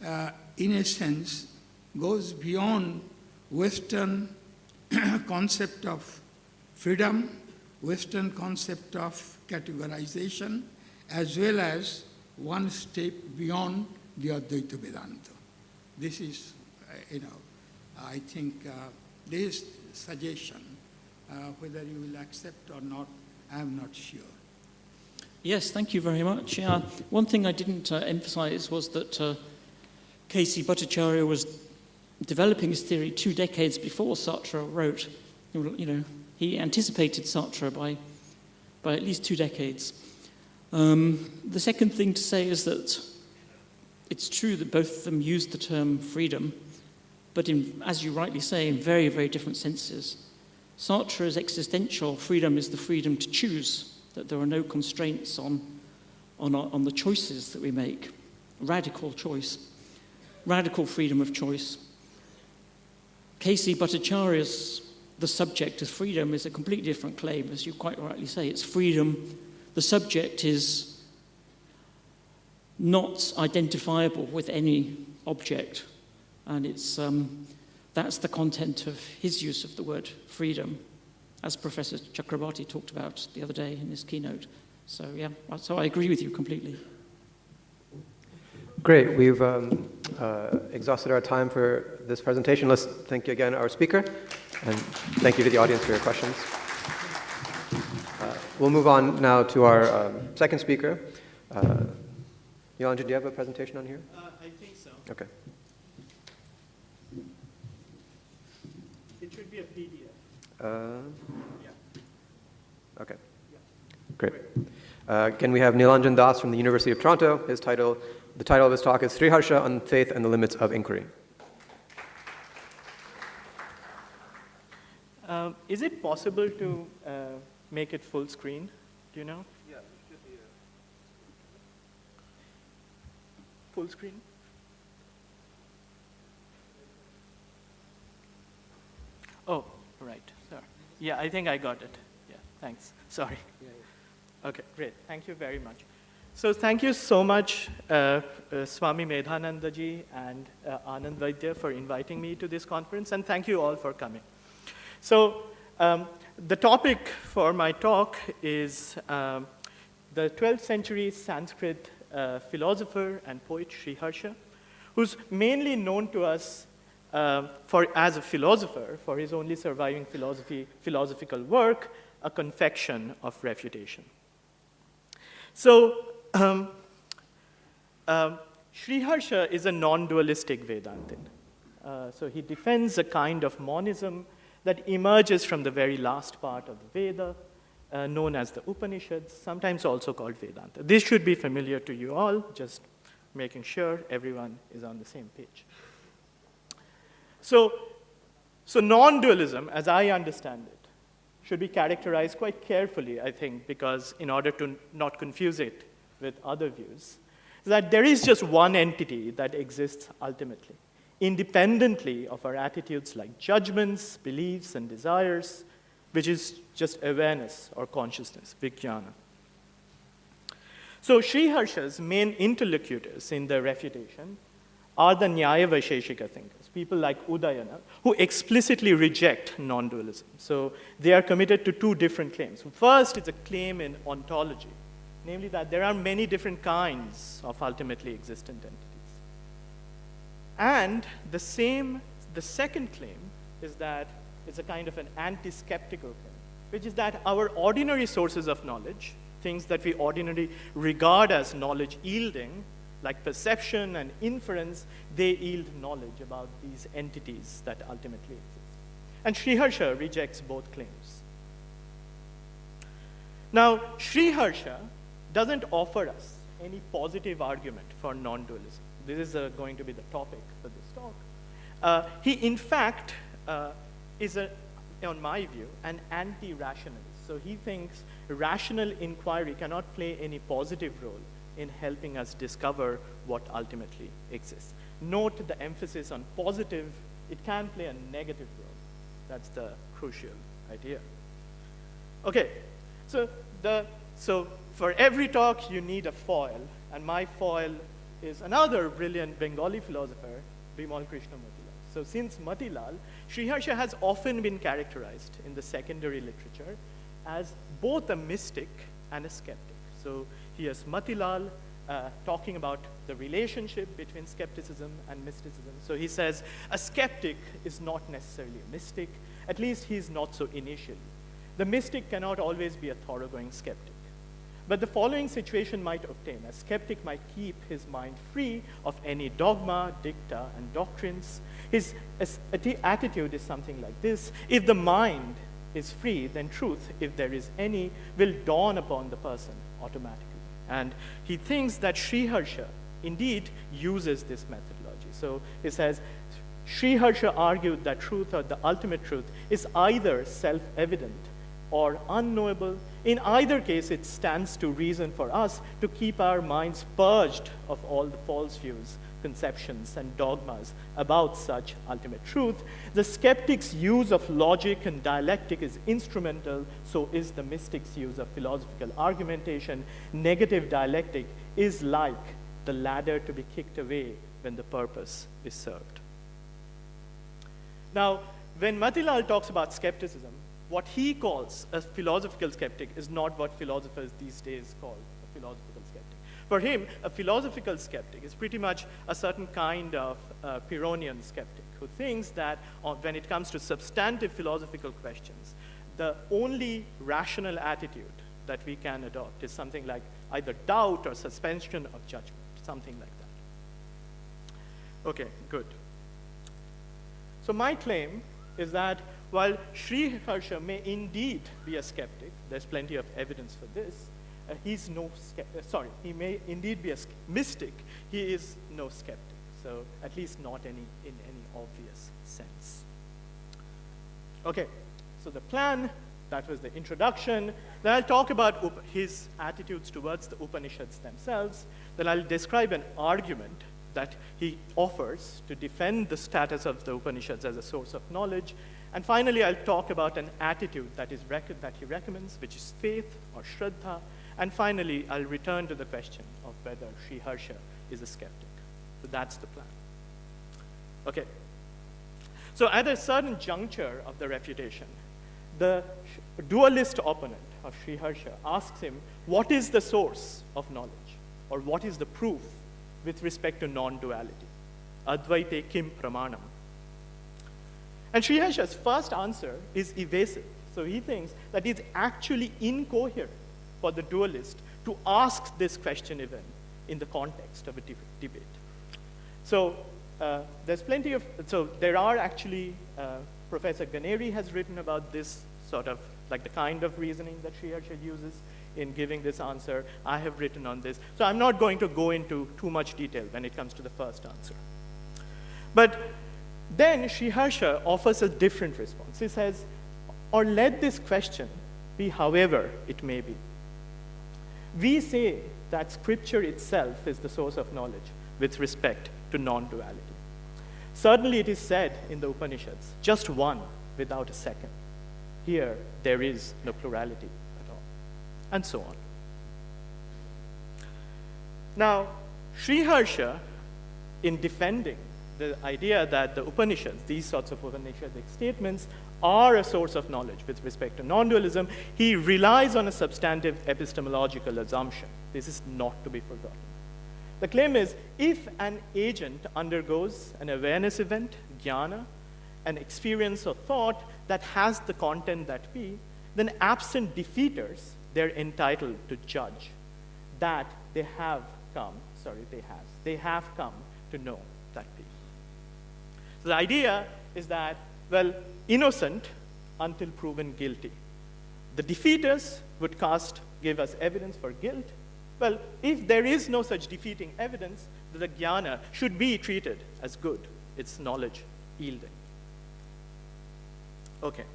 Speaker 6: in a sense goes beyond Western concept of freedom, Western concept of categorization, as well as one step beyond the Advaita Vedanta. This is, I think this suggestion, whether you will accept or not, I am not sure.
Speaker 2: Yes, thank you very much. Yeah. One thing I didn't emphasize was that K.C. Bhattacharya was developing his theory 2 decades before Sartre wrote. He anticipated Sartre by at least 2 decades. The second thing to say is that it's true that both of them used the term freedom, but as you rightly say, in very, very different senses. Sartre's existential freedom is the freedom to choose, that there are no constraints on the choices that we make. Radical choice, radical freedom of choice. K.C. Bhattacharya's The Subject is Freedom is a completely different claim, as you quite rightly say. It's freedom. The subject is not identifiable with any object, and that's the content of his use of the word freedom, as Professor Chakrabarty talked about the other day in his keynote. So yeah, so I agree with you completely.
Speaker 1: Great, we've exhausted our time for this presentation. Let's thank you again, our speaker, and thank you to the audience for your questions. We'll move on now to our second speaker. Nilanjan, do you have a presentation on here?
Speaker 7: I think so.
Speaker 1: Okay.
Speaker 7: It should be a PDF. Yeah.
Speaker 1: Okay.
Speaker 7: Yeah.
Speaker 1: Great. Can we have Nilanjan Das from the University of Toronto? The title of his talk is Śrīharṣa on Faith and the Limits of Inquiry.
Speaker 7: Is it possible to make it full screen? Do you know?
Speaker 1: Yeah, it should be
Speaker 7: full screen? Oh, right. Sorry. Yeah, I think I got it. Yeah, thanks. Sorry. Okay, great. Thank you very much. So thank you so much, Swami Medhanandaji and Anand Vaidya for inviting me to this conference, and thank you all for coming. So the topic for my talk is the 12th century Sanskrit philosopher and poet Śrīharṣa, who's mainly known to us as a philosopher for his only surviving philosophical work, A Confection of Refutation. So Śrīharṣa is a non-dualistic Vedantin. So he defends a kind of monism that emerges from the very last part of the Veda, known as the Upanishads, sometimes also called Vedanta. This should be familiar to you all, just making sure everyone is on the same page. So non-dualism, as I understand it, should be characterized quite carefully, I think, because in order to not confuse it with other views, that there is just one entity that exists ultimately, independently of our attitudes like judgments, beliefs, and desires, which is just awareness or consciousness, vijnana. So Śrīharṣa's main interlocutors in the refutation are the Nyaya Vaisheshika thinkers, people like Udayana, who explicitly reject non-dualism. So they are committed to two different claims. First, it's a claim in ontology, namely that there are many different kinds of ultimately existent entities. And the second claim is that it's a kind of an anti-skeptical claim, which is that our ordinary sources of knowledge, things that we ordinarily regard as knowledge yielding, like perception and inference, they yield knowledge about these entities that ultimately exist. And Śrīharṣa rejects both claims. Now, Śrīharṣa doesn't offer us any positive argument for non-dualism. This is going to be the topic for this talk. He, in fact, is, on my view, an anti-rationalist. So he thinks rational inquiry cannot play any positive role in helping us discover what ultimately exists. Note the emphasis on positive. It can play a negative role. That's the crucial idea. Okay, so for every talk you need a foil, and my foil is another brilliant Bengali philosopher, Bimal Krishna Motilal. So since Motilal, Śrīharṣa has often been characterized in the secondary literature as both a mystic and a skeptic. So here's Motilal talking about the relationship between skepticism and mysticism. So he says, a skeptic is not necessarily a mystic, at least he's not so initially. The mystic cannot always be a thoroughgoing skeptic. But the following situation might obtain. A skeptic might keep his mind free of any dogma, dicta, and doctrines. His attitude is something like this: if the mind is free, then truth, if there is any, will dawn upon the person automatically. And he thinks that Śrīharṣa indeed uses this methodology. So he says, Śrīharṣa argued that truth, or the ultimate truth, is either self-evident or unknowable. In either case, it stands to reason for us to keep our minds purged of all the false views, conceptions, and dogmas about such ultimate truth. The skeptic's use of logic and dialectic is instrumental, so is the mystic's use of philosophical argumentation. Negative dialectic is like the ladder to be kicked away when the purpose is served. Now, when Matilal talks about skepticism, what he calls a philosophical skeptic is not what philosophers these days call a philosophical skeptic. For him, a philosophical skeptic is pretty much a certain kind of Pyrrhonian skeptic who thinks that when it comes to substantive philosophical questions, the only rational attitude that we can adopt is something like either doubt or suspension of judgment, something like that. Okay, good. So my claim is that while Śrīharṣa may indeed be a skeptic, there's plenty of evidence for this, he may indeed be a mystic, he is no skeptic. So at least not in any obvious sense. Okay, so the plan, that was the introduction. Then I'll talk about his attitudes towards the Upanishads themselves. Then I'll describe an argument that he offers to defend the status of the Upanishads as a source of knowledge. And finally, I'll talk about an attitude that he recommends, which is faith or Shraddha. And finally, I'll return to the question of whether Śrīharṣa is a skeptic. So that's the plan. Okay. So at a certain juncture of the refutation, the dualist opponent of Śrīharṣa asks him, what is the source of knowledge? Or what is the proof with respect to non-duality? Advaite kim pramanam? And Śrīharṣa's first answer is evasive. So he thinks that it's actually incoherent for the dualist to ask this question even in the context of a debate. So there's plenty of, so there are actually, Professor Ganeri has written about this sort of, like the kind of reasoning that Śrīharṣa uses in giving this answer. I have written on this. So I'm not going to go into too much detail when it comes to the first answer. But then Śrīharṣa offers a different response. He says, or let this question be however it may be. We say that scripture itself is the source of knowledge with respect to non-duality. Certainly it is said in the Upanishads, just one without a second. Here, there is no plurality at all, and so on. Now, Śrīharṣa, in defending the idea that the Upanishads, these sorts of Upanishadic statements, are a source of knowledge with respect to non-dualism, he relies on a substantive epistemological assumption. This is not to be forgotten. The claim is, if an agent undergoes an awareness event, jnana, an experience or thought that has the content that be, then absent defeaters, they're entitled to judge that they have come to know that be. So the idea is that, well, innocent until proven guilty. The defeaters would give us evidence for guilt. Well, if there is no such defeating evidence, the jnana should be treated as good. It's knowledge yielding. Okay.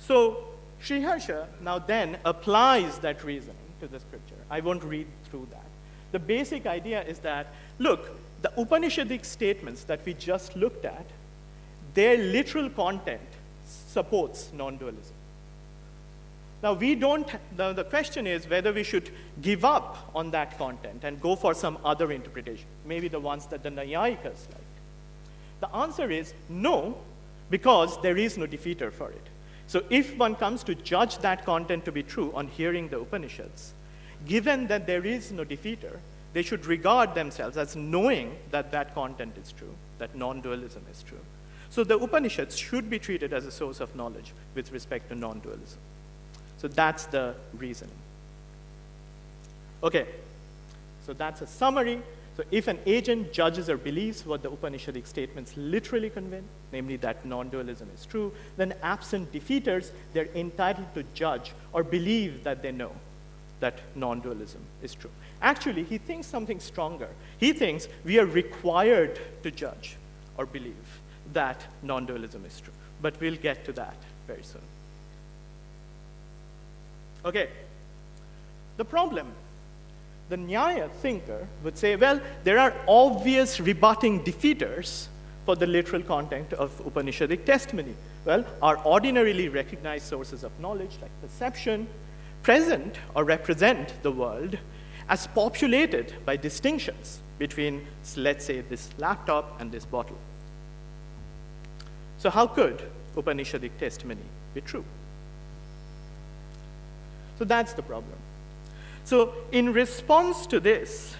Speaker 7: So Śrīharṣa now then applies that reasoning to the scripture. I won't read through that. The basic idea is that, look, the Upanishadic statements that we just looked at, their literal content supports non-dualism. Now, the question is whether we should give up on that content and go for some other interpretation, maybe the ones that the Nayayikas like. The answer is no, because there is no defeater for it. So if one comes to judge that content to be true on hearing the Upanishads, given that there is no defeater, they should regard themselves as knowing that that content is true, that non-dualism is true. So the Upanishads should be treated as a source of knowledge with respect to non-dualism. So that's the reasoning. Okay, so that's a summary. So if an agent judges or believes what the Upanishadic statements literally convey, namely that non-dualism is true, then absent defeaters, they're entitled to judge or believe that they know that non-dualism is true. Actually, he thinks something stronger. He thinks we are required to judge or believe that non-dualism is true. But we'll get to that very soon. Okay, the problem. The Nyaya thinker would say, well, there are obvious rebutting defeaters for the literal content of Upanishadic testimony. Well, our ordinarily recognized sources of knowledge, like perception, present or represent the world as populated by distinctions between, let's say, this laptop and this bottle. So how could Upanishadic testimony be true? So that's the problem. So in response to this,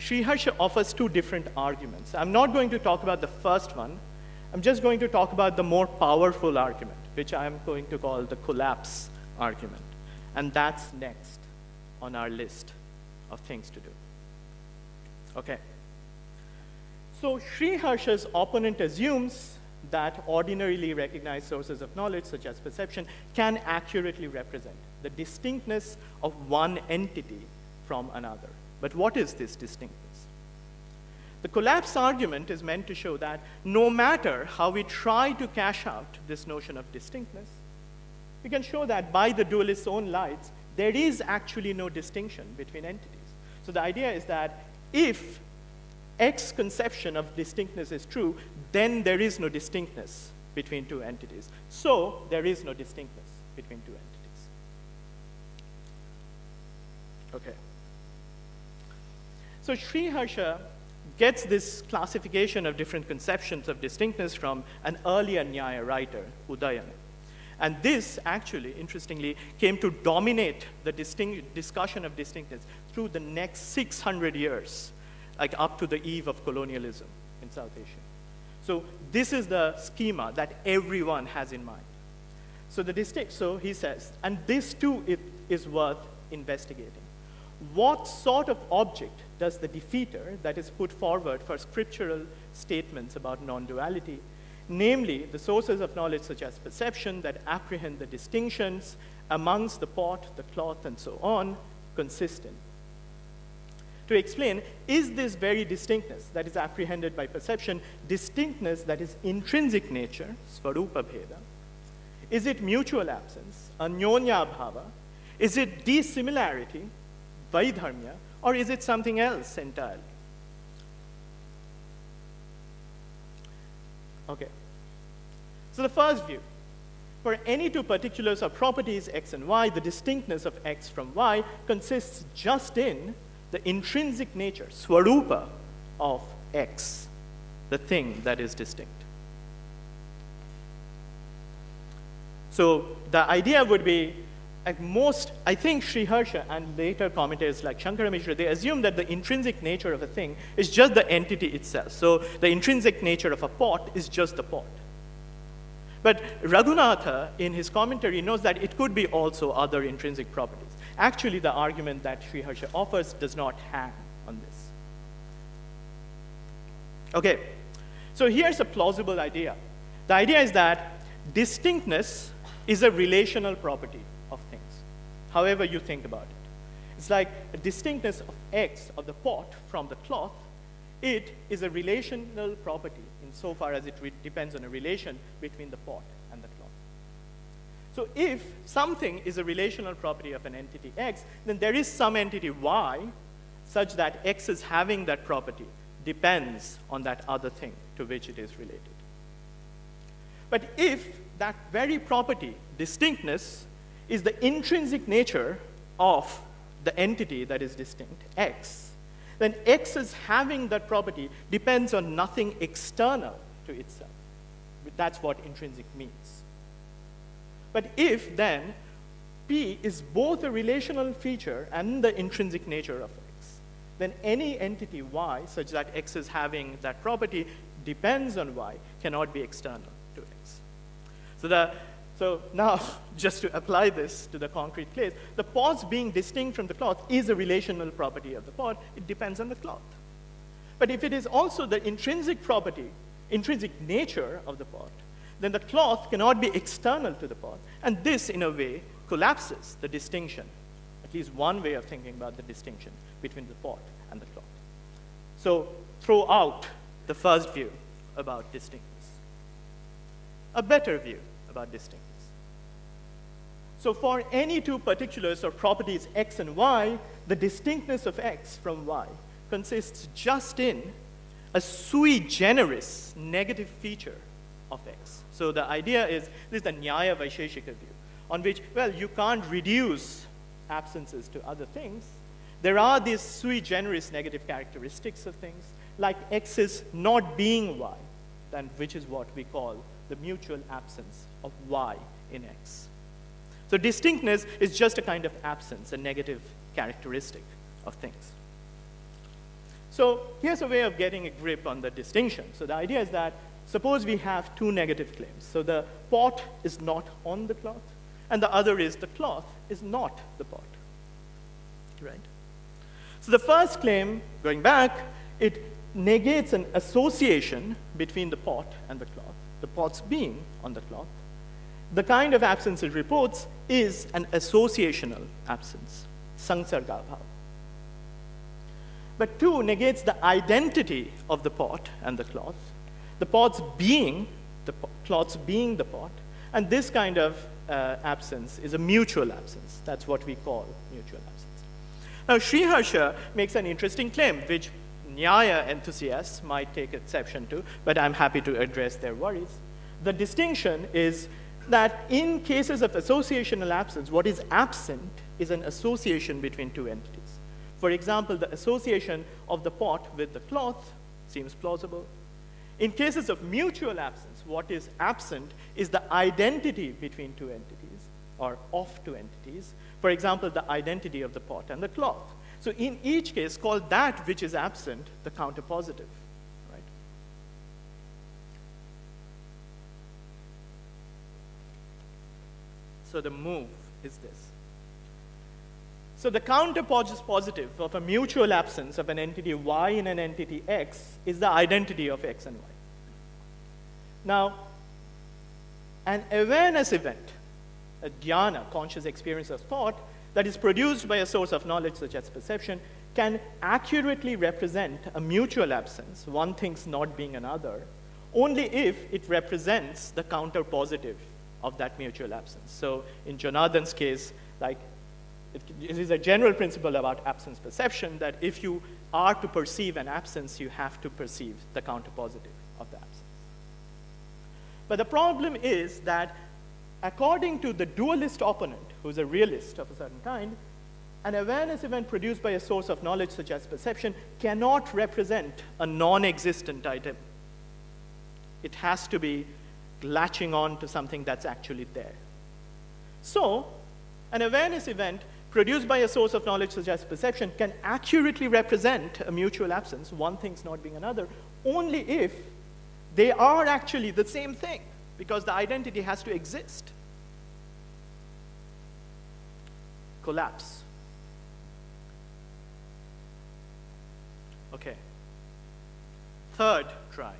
Speaker 7: Śrīharṣa offers two different arguments. I'm not going to talk about the first one. I'm just going to talk about the more powerful argument, which I'm going to call the collapse argument. And that's next on our list of things to do. Okay. So Śrīharṣa's opponent assumes that ordinarily recognized sources of knowledge, such as perception, can accurately represent the distinctness of one entity from another. But what is this distinctness? The collapse argument is meant to show that no matter how we try to cash out this notion of distinctness, we can show that by the dualist's own lights, there is actually no distinction between entities. So the idea is that if X conception of distinctness is true, then there is no distinctness between two entities. So there is no distinctness between two entities. Okay. So Śrīharṣa gets this classification of different conceptions of distinctness from an earlier Nyaya writer, Udayana. And this actually, interestingly, came to dominate the discussion of distinctness through the next 600 years, like up to the eve of colonialism in South Asia. So this is the schema that everyone has in mind. So he says, and this too is worth investigating. What sort of object does the defeater that is put forward for scriptural statements about non-duality, namely the sources of knowledge such as perception that apprehend the distinctions amongst the pot, the cloth, and so on, consist in? To explain, is this very distinctness that is apprehended by perception distinctness that is intrinsic nature, svarupa bheda? Is it mutual absence, anyonya bhava? Is it dissimilarity, vaidharmya, or is it something else entirely? Okay. So the first view, for any two particulars or properties, x and y, the distinctness of x from y consists just in the intrinsic nature, swarupa, of x, the thing that is distinct. So the idea would be, at most, I think Śrīharṣa and later commentators like Shankara Mishra, they assume that the intrinsic nature of a thing is just the entity itself. So the intrinsic nature of a pot is just the pot. But Raghunatha, in his commentary, knows that it could be also other intrinsic properties. Actually, the argument that Śrīharṣa offers does not hang on this. Okay, so here's a plausible idea. The idea is that distinctness is a relational property of things, however you think about it. It's like a distinctness of X, of the pot, from the cloth. It is a relational property insofar as it depends on a relation between the pot and the cloth. So if something is a relational property of an entity X, then there is some entity Y such that X is having that property depends on that other thing to which it is related. But if that very property, distinctness, is the intrinsic nature of the entity that is distinct, X, then X's having that property depends on nothing external to itself. That's what intrinsic means. But if then P is both a relational feature and the intrinsic nature of X, then any entity Y such that X is having that property depends on Y cannot be external to X. So now, just to apply this to the concrete case, the pots being distinct from the cloth is a relational property of the pot. It depends on the cloth. But if it is also the intrinsic property, intrinsic nature of the pot, then the cloth cannot be external to the pot. And this, in a way, collapses the distinction at least one way of thinking about the distinction between the pot and the cloth. So throw out the first view about distinctness. A better view about distinctness. So for any two particulars or properties x and y, the distinctness of x from y consists just in a sui generis negative feature of x. So the idea is, this is the Nyaya Vaisheshika view, on which, well, you can't reduce absences to other things. There are these sui generis negative characteristics of things, like x's not being y, then which is what we call the mutual absence of y in x. So distinctness is just a kind of absence, a negative characteristic of things. So here's a way of getting a grip on the distinction. So the idea is that suppose we have two negative claims. So the pot is not on the cloth, and the other is the cloth is not the pot. Right? So the first claim, going back, it negates an association between the pot and the cloth, the pot's being on the cloth. The kind of absence it reports is an associational absence, sangsarga bhava. But 2 negates the identity of the pot and the cloth, the pot's being, the cloth's being the pot, and this kind of absence is a mutual absence. That's what we call mutual absence. Now, Śrīharṣa makes an interesting claim, which Nyaya enthusiasts might take exception to, but I'm happy to address their worries. The distinction is that in cases of associational absence, what is absent is an association between two entities. For example, the association of the pot with the cloth seems plausible. In cases of mutual absence, what is absent is the identity between two entities, or of two entities. For example, the identity of the pot and the cloth. So in each case, call that which is absent the counterpositive. Right? So the move is this. So the counterpositive of a mutual absence of an entity y in an entity x is the identity of x and y. Now, an awareness event, a jnana, conscious experience of thought, that is produced by a source of knowledge such as perception, can accurately represent a mutual absence, one thing's not being another, only if it represents the counterpositive of that mutual absence. So in Jonardon's case, like, it is a general principle about absence perception that if you are to perceive an absence, you have to perceive the counterpositive of the absence. But the problem is that according to the dualist opponent, who's a realist of a certain kind, an awareness event produced by a source of knowledge such as perception cannot represent a non-existent item. It has to be latching on to something that's actually there. So, an awareness event produced by a source of knowledge such as perception can accurately represent a mutual absence, one thing's not being another, only if they are actually the same thing, because the identity has to exist. Collapse. Okay. Third try.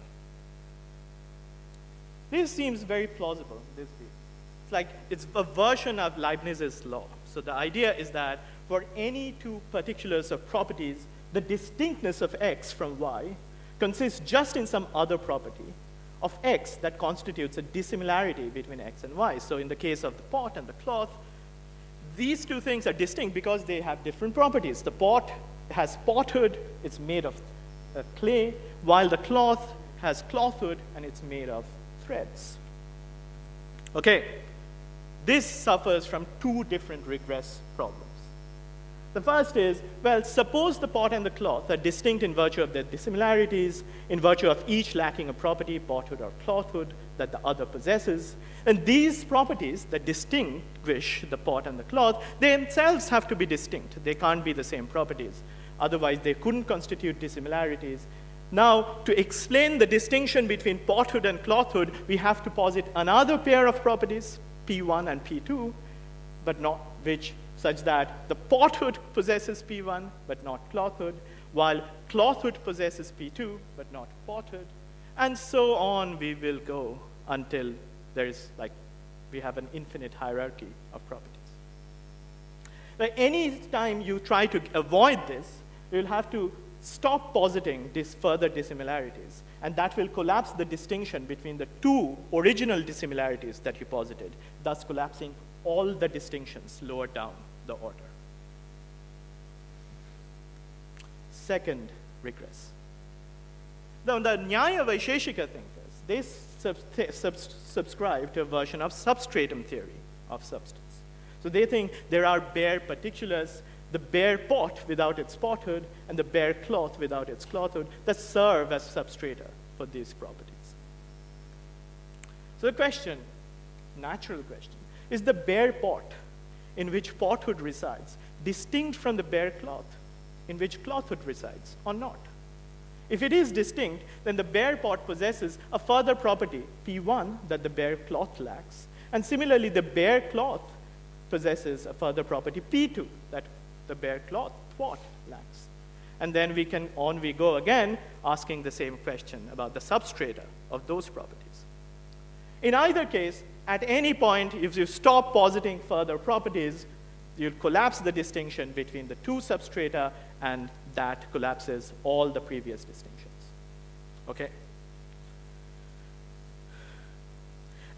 Speaker 7: This seems very plausible, this view. It's like it's a version of Leibniz's law. So the idea is that for any two particulars of properties, the distinctness of x from y consists just in some other property of x that constitutes a dissimilarity between x and y. So in the case of the pot and the cloth, these two things are distinct because they have different properties. The pot has pothood, it's made of clay, while the cloth has clothhood and it's made of threads. Okay, this suffers from two different regress problems. The first is, well, suppose the pot and the cloth are distinct in virtue of their dissimilarities, in virtue of each lacking a property, pothood or clothhood, that the other possesses. And these properties that distinguish the pot and the cloth, they themselves have to be distinct. They can't be the same properties. Otherwise, they couldn't constitute dissimilarities. Now, to explain the distinction between pothood and clothhood, we have to posit another pair of properties, P1 and P2, but not which, such that the pothood possesses P1, but not clothhood, while clothhood possesses P2, but not pothood. And so on we will go until there is, like, we have an infinite hierarchy of properties. But any time you try to avoid this, you'll have to stop positing these further dissimilarities, and that will collapse the distinction between the two original dissimilarities that you posited, thus collapsing all the distinctions lower down the order. Second regress. Now, the Nyaya Vaisheshika thinkers, they subscribe to a version of substratum theory of substance. So they think there are bare particulars, the bare pot without its pothood, and the bare cloth without its clothhood that serve as substrata for these properties. So the question, natural question, is the bare pot in which pothood resides distinct from the bare cloth in which clothhood resides or not? If it is distinct, then the bare pot possesses a further property, P1, that the bare cloth lacks, and similarly the bare cloth possesses a further property, P2, that the bare cloth pot lacks. And then we go again, asking the same question about the substrata of those properties. In either case, at any point, if you stop positing further properties, you'll collapse the distinction between the two substrata, and that collapses all the previous distinctions. Okay?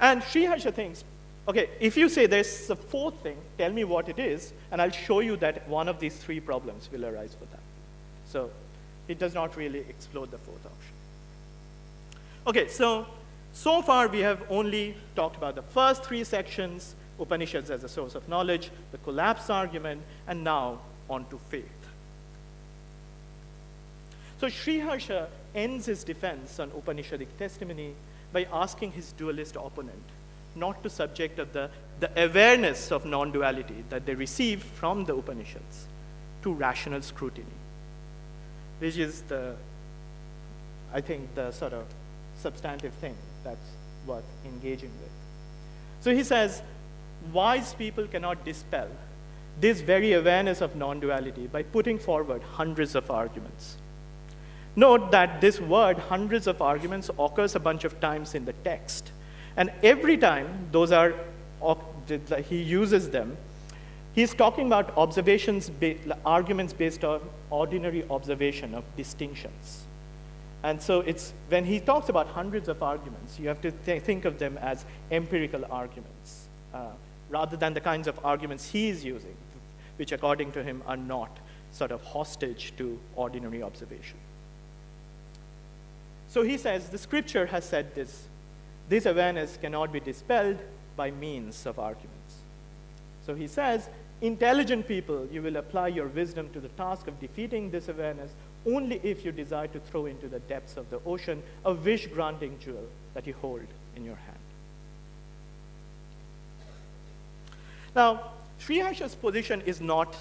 Speaker 7: And Śrīharṣa thinks, okay, if you say there's a fourth thing, tell me what it is, and I'll show you that one of these three problems will arise for that. So it does not really explore the fourth option. Okay, so far we have only talked about the first three sections, Upanishads as a source of knowledge, the collapse argument, and now on to faith. So Śrīharṣa ends his defense on Upanishadic testimony by asking his dualist opponent not to subject of the awareness of non-duality that they receive from the Upanishads to rational scrutiny, which is I think, the sort of substantive thing that's worth engaging with. So he says, wise people cannot dispel this very awareness of non-duality by putting forward hundreds of arguments. Note that this word, hundreds of arguments, occurs a bunch of times in the text. And every time he uses them, he's talking about arguments based on ordinary observation of distinctions. And so when he talks about hundreds of arguments, you have to think of them as empirical arguments, rather than the kinds of arguments he is using, which according to him are not sort of hostage to ordinary observation. So he says, the scripture has said this. This awareness cannot be dispelled by means of arguments. So he says, intelligent people, you will apply your wisdom to the task of defeating this awareness only if you desire to throw into the depths of the ocean a wish-granting jewel that you hold in your hand. Now, Śrīharṣa's position is not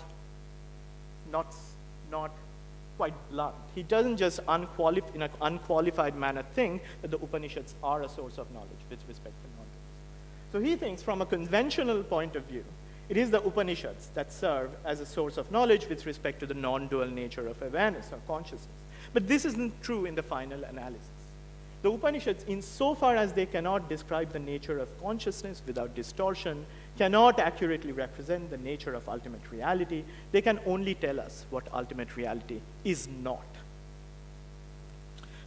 Speaker 7: quite blunt. He doesn't just in an unqualified manner think that the Upanishads are a source of knowledge with respect to non-dualism. So he thinks from a conventional point of view, it is the Upanishads that serve as a source of knowledge with respect to the non-dual nature of awareness or consciousness. But this isn't true in the final analysis. The Upanishads, insofar as they cannot describe the nature of consciousness without distortion, cannot accurately represent the nature of ultimate reality. They can only tell us what ultimate reality is not.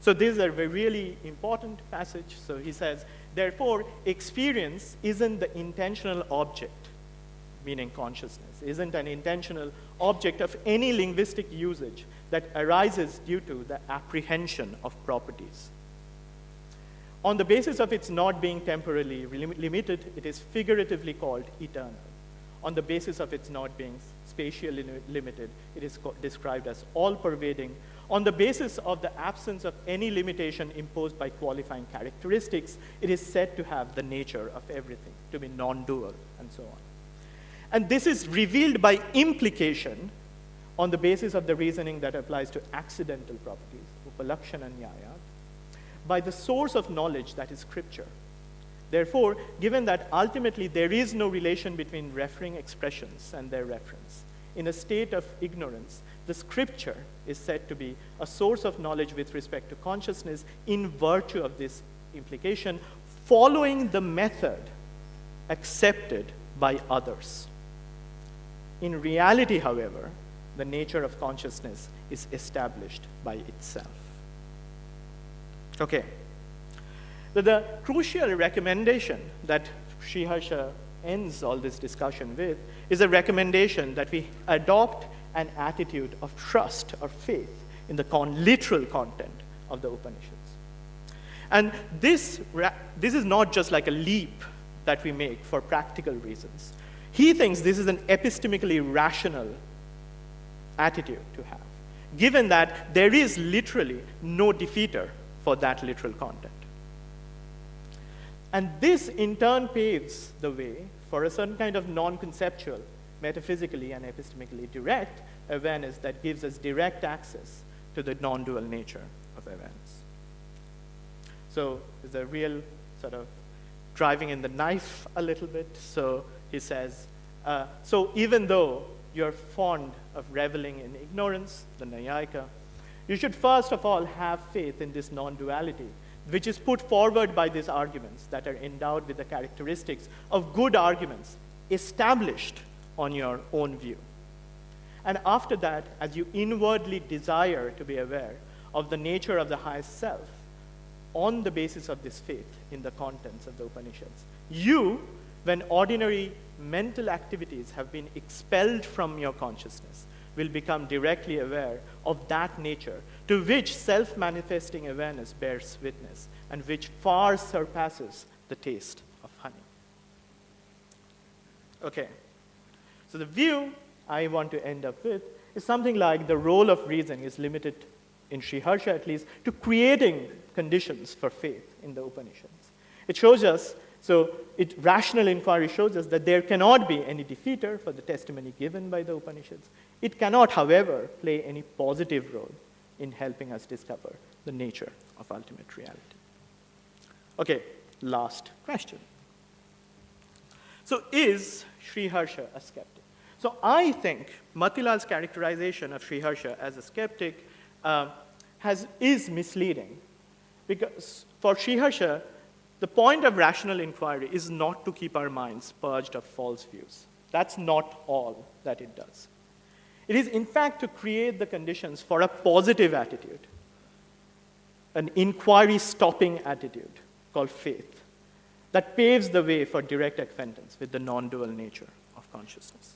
Speaker 7: So this is a really important passage. So he says, therefore, experience isn't the intentional object, meaning consciousness, isn't an intentional object of any linguistic usage that arises due to the apprehension of properties. On the basis of its not being temporally limited, it is figuratively called eternal. On the basis of its not being spatially limited, it is described as all-pervading. On the basis of the absence of any limitation imposed by qualifying characteristics, it is said to have the nature of everything, to be non-dual, and so on. And this is revealed by implication on the basis of the reasoning that applies to accidental properties, upalakshana nyaya, by the source of knowledge that is scripture. Therefore, given that ultimately there is no relation between referring expressions and their reference, in a state of ignorance, the scripture is said to be a source of knowledge with respect to consciousness in virtue of this implication, following the method accepted by others. in reality, however, the nature of consciousness is established by itself. Okay. The crucial recommendation that Śrīharṣa ends all this discussion with is a recommendation that we adopt an attitude of trust or faith in the literal content of the Upanishads. And this is not just like a leap that we make for practical reasons. He thinks this is an epistemically rational attitude to have, given that there is literally no defeater for that literal content. And this, in turn, paves the way for a certain kind of non-conceptual, metaphysically and epistemically direct awareness that gives us direct access to the non-dual nature of awareness. So there's a real sort of driving in the knife a little bit. So he says, so even though you're fond of reveling in ignorance, the Nayayika, you should first of all have faith in this non-duality, which is put forward by these arguments that are endowed with the characteristics of good arguments established on your own view. And after that, as you inwardly desire to be aware of the nature of the highest self, on the basis of this faith in the contents of the Upanishads, you, when ordinary mental activities have been expelled from your consciousness, will become directly aware of that nature to which self-manifesting awareness bears witness and which far surpasses the taste of honey. Okay, so the view I want to end up with is something like the role of reason is limited, in Śrīharṣa at least, to creating conditions for faith in the Upanishads. It shows us, rational inquiry shows us that there cannot be any defeater for the testimony given by the Upanishads. It cannot, however, play any positive role in helping us discover the nature of ultimate reality. Okay, last question. So is Śrīharṣa a skeptic? So I think Matilal's characterization of Śrīharṣa as a skeptic is misleading, because for Śrīharṣa, the point of rational inquiry is not to keep our minds purged of false views. That's not all that it does. It is, in fact, to create the conditions for a positive attitude, an inquiry-stopping attitude called faith, that paves the way for direct acquaintance with the non-dual nature of consciousness.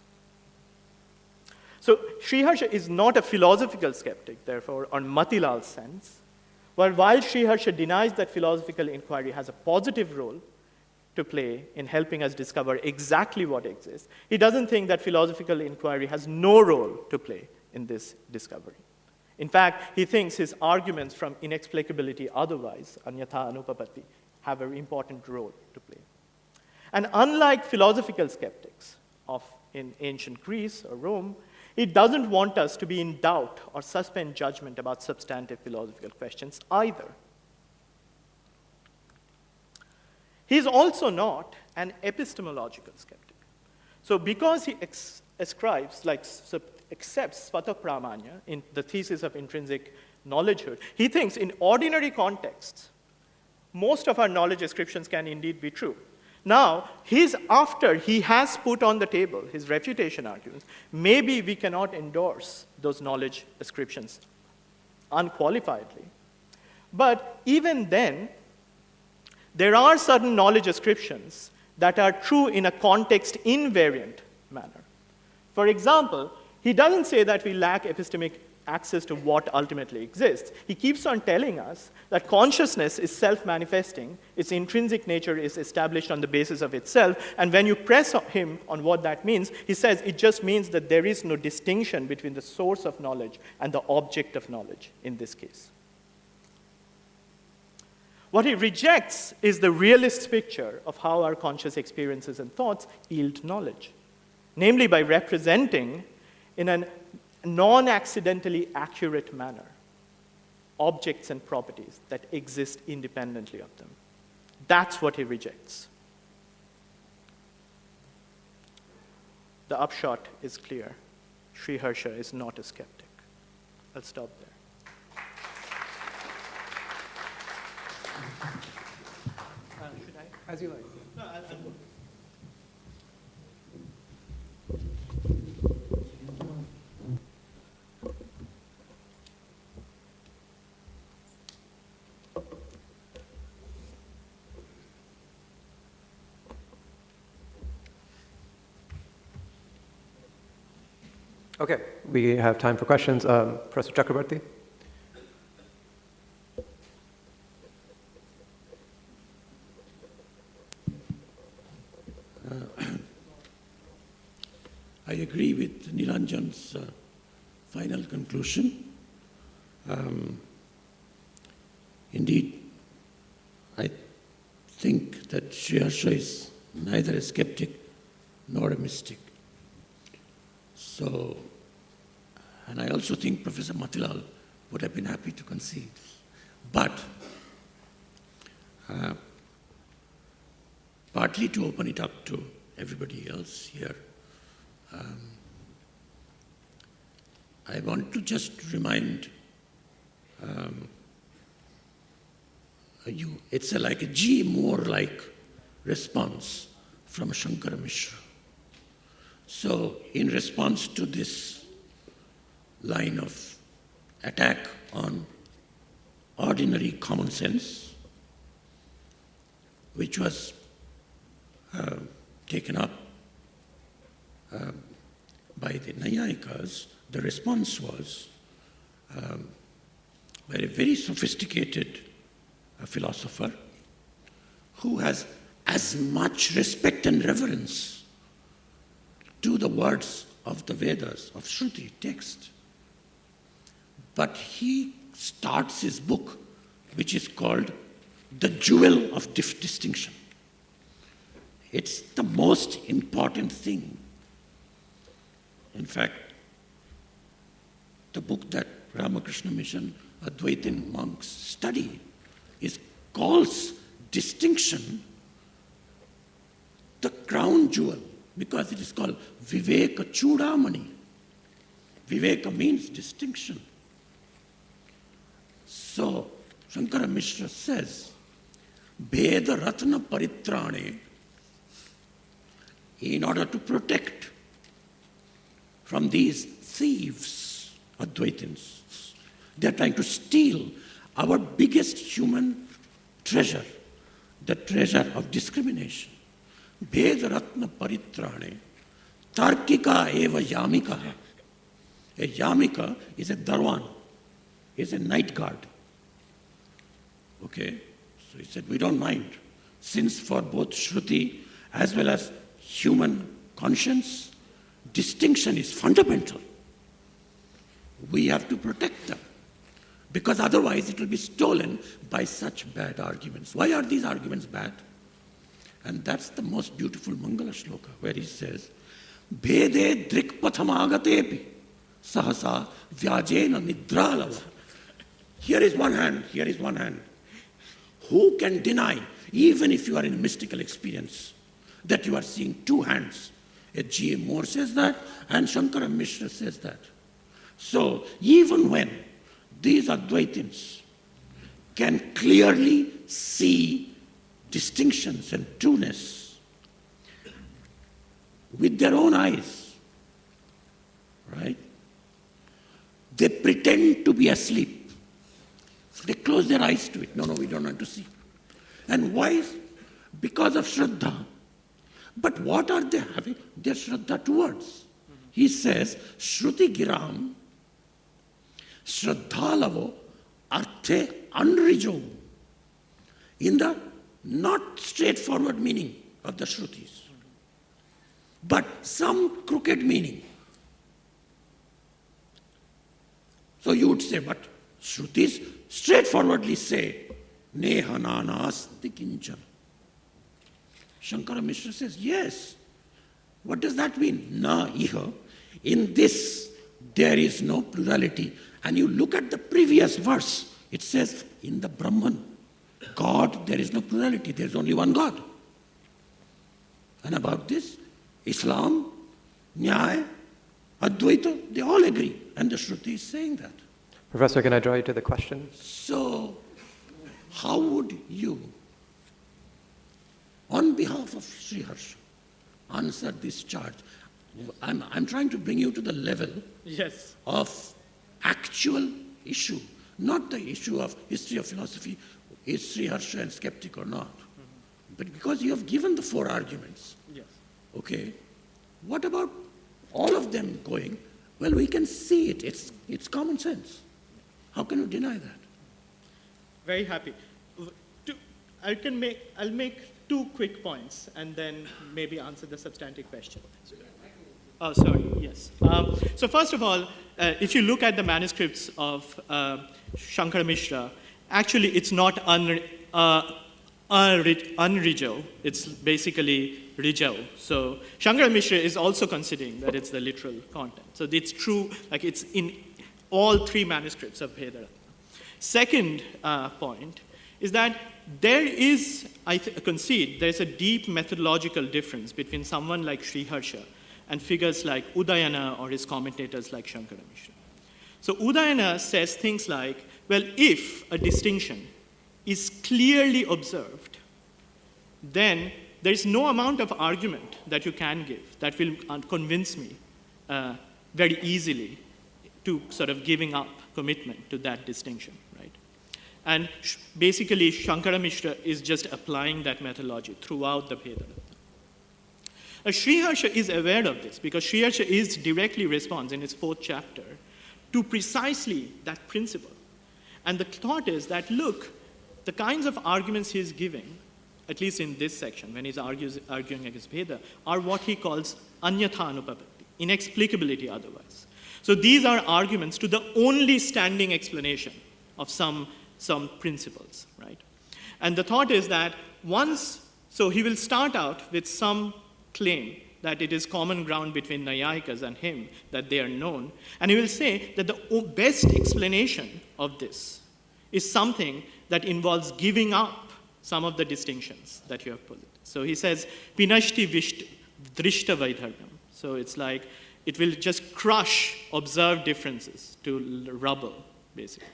Speaker 7: So Śrīharṣa is not a philosophical skeptic, therefore, on Matilal's sense. While Śrīharṣa denies that philosophical inquiry has a positive role to play in helping us discover exactly what exists, he doesn't think that philosophical inquiry has no role to play in this discovery. In fact, he thinks his arguments from inexplicability otherwise, anyatha anupapatti, have an important role to play. And unlike philosophical skeptics in ancient Greece or Rome, he doesn't want us to be in doubt or suspend judgment about substantive philosophical questions either. He's also not an epistemological skeptic. So because he accepts Svata Pramanya in the thesis of intrinsic knowledgehood, he thinks in ordinary contexts, most of our knowledge ascriptions can indeed be true. Now, after he has put on the table his refutation arguments, maybe we cannot endorse those knowledge ascriptions unqualifiedly. But even then, there are certain knowledge ascriptions that are true in a context-invariant manner. For example, he doesn't say that we lack epistemic access to what ultimately exists. He keeps on telling us that consciousness is self-manifesting, its intrinsic nature is established on the basis of itself, and when you press him on what that means, he says it just means that there is no distinction between the source of knowledge and the object of knowledge in this case. What he rejects is the realist picture of how our conscious experiences and thoughts yield knowledge, namely by representing in a non-accidentally accurate manner objects and properties that exist independently of them. That's what he rejects. The upshot is clear. Śrīharṣa is not a skeptic. I'll stop there. Should I?
Speaker 1: As you like.
Speaker 7: No, I'll go.
Speaker 1: Okay, we have time for questions. Professor Chakrabarti?
Speaker 8: I agree with Nilanjan's final conclusion. Indeed, I think that Śrīharṣa is neither a skeptic nor a mystic. So, and I also think Professor Matilal would have been happy to concede. But, partly to open it up to everybody else here, I want to just remind you, it's like a G. Moore-like response from Shankara Mishra. So, in response to this line of attack on ordinary common sense, which was taken up by the Nayayikas, the response was by a very sophisticated philosopher who has as much respect and reverence to the words of the Vedas, of Shruti text. But he starts his book, which is called The Jewel of Distinction. It's the most important thing. In fact, the book that Ramakrishna Mission Advaitin monks study calls distinction the crown jewel, because it is called Viveka Chudamani. Viveka means distinction. So, Shankara Mishra says, Bheda Ratna Paritrane, in order to protect from these thieves, Advaitins, they are trying to steal our biggest human treasure, the treasure of discrimination. Bheda Ratna Paritrane, Tarkika eva yamika. A yamika is a darwan, is a night guard. Okay? So he said, we don't mind. Since for both Shruti as well as human conscience, distinction is fundamental. We have to protect them, because otherwise it will be stolen by such bad arguments. Why are these arguments bad? And that's the most beautiful Mangala shloka, where he says, Bhede drikpathamagatepi sahasa vyajena nidralava. Here is one hand, here is one hand. Who can deny, even if you are in a mystical experience, that you are seeing two hands? A G.A. Moore says that, and Shankara Mishra says that. So, even when these Advaitins can clearly see distinctions and trueness with their own eyes, right? They pretend to be asleep. They close their eyes to it. No, we don't want to see. And why? Because of Shraddha. But what are they having their Shraddha towards? He says, Shruti Giram, Shraddhalavo, Arthe Anrijo. In the not straightforward meaning of the Shrutis, but some crooked meaning. So you would say, but Shrutis straightforwardly say, Neha nanasti kinchana. Shankara Mishra says, yes. What does that mean? Na iha. In this, there is no plurality. And you look at the previous verse, it says, in the Brahman, God, there is no plurality, there is only one God. And about this, Islam, Nyaya, Advaita, they all agree. And the Shruti is saying that.
Speaker 1: Professor, can I draw you to the question?
Speaker 8: So, how would you, on behalf of Śrīharṣa, answer this charge? I'm trying to bring you to the level of actual issue, not the issue of history of philosophy, is Śrīharṣa and skeptic or not? But because you have given the four arguments, okay, what about all of them going, Well, we can see it. It's common sense. How can you deny that?
Speaker 7: Very happy. I'll make 2 quick points and then maybe answer the substantive question. Oh, sorry, yes. So first of all, if you look at the manuscripts of Shankara Mishra, actually it's not unrijal, it's basically rijal. So Shankara Mishra is also considering that it's the literal content. So it's true, like it's in all 3 manuscripts of Bheda. Second point is that there is, I concede, there's a deep methodological difference between someone like Śrīharṣa and figures like Udayana or his commentators like Shankara Mishra. So Udayana says things like, well, if a distinction is clearly observed, then there is no amount of argument that you can give that will convince me very easily to sort of giving up commitment to that distinction, right? And basically, Shankara Mishra is just applying that methodology throughout the Bheda. Śrīharṣa is aware of this because Śrīharṣa is directly responds in his 4th chapter to precisely that principle. And the thought is that, look, the kinds of arguments he's giving, at least in this section, when he's arguing against Bheda, are what he calls anyatha anupapatti, inexplicability otherwise. So these are arguments to the only standing explanation of some principles, right? And the thought is that so he will start out with some claim that it is common ground between Nayayikas and him, that they are known, and he will say that the best explanation of this is something that involves giving up some of the distinctions that you have put. So he says, Pinashti drishta vaidharmyam. So it's like, it will just crush observed differences to rubble, basically.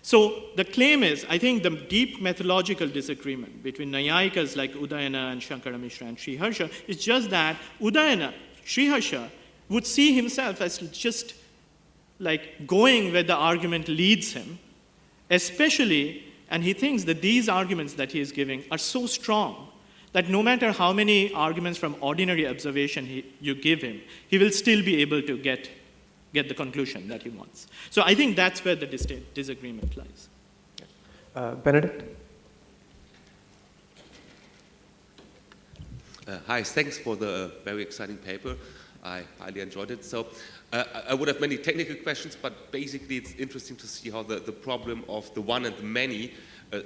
Speaker 7: So the claim is, I think the deep methodological disagreement between Nayayikas like Udayana and Shankara Mishra and Śrīharṣa is just that Śrīharṣa would see himself as just like going where the argument leads him, especially, and he thinks that these arguments that he is giving are so strong that no matter how many arguments from ordinary observation you give him, he will still be able to get the conclusion that he wants. So I think that's where the disagreement lies.
Speaker 1: Benedict?
Speaker 9: Hi, thanks for the very exciting paper. I highly enjoyed it. So I would have many technical questions, but basically it's interesting to see how the problem of the one and the many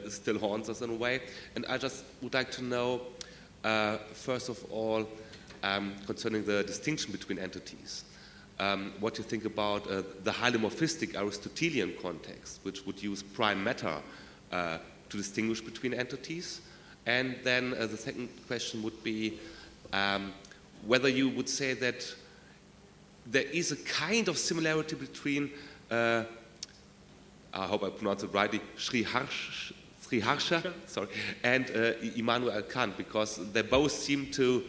Speaker 9: still haunts us in a way. And I just would like to know, first of all, concerning the distinction between entities. What you think about the highly morphistic Aristotelian context, which would use prime matter to distinguish between entities. And then the second question would be whether you would say that there is a kind of similarity between, I hope I pronounce it rightly, Śrīharṣa, sorry, and Immanuel Kant, because they both seem to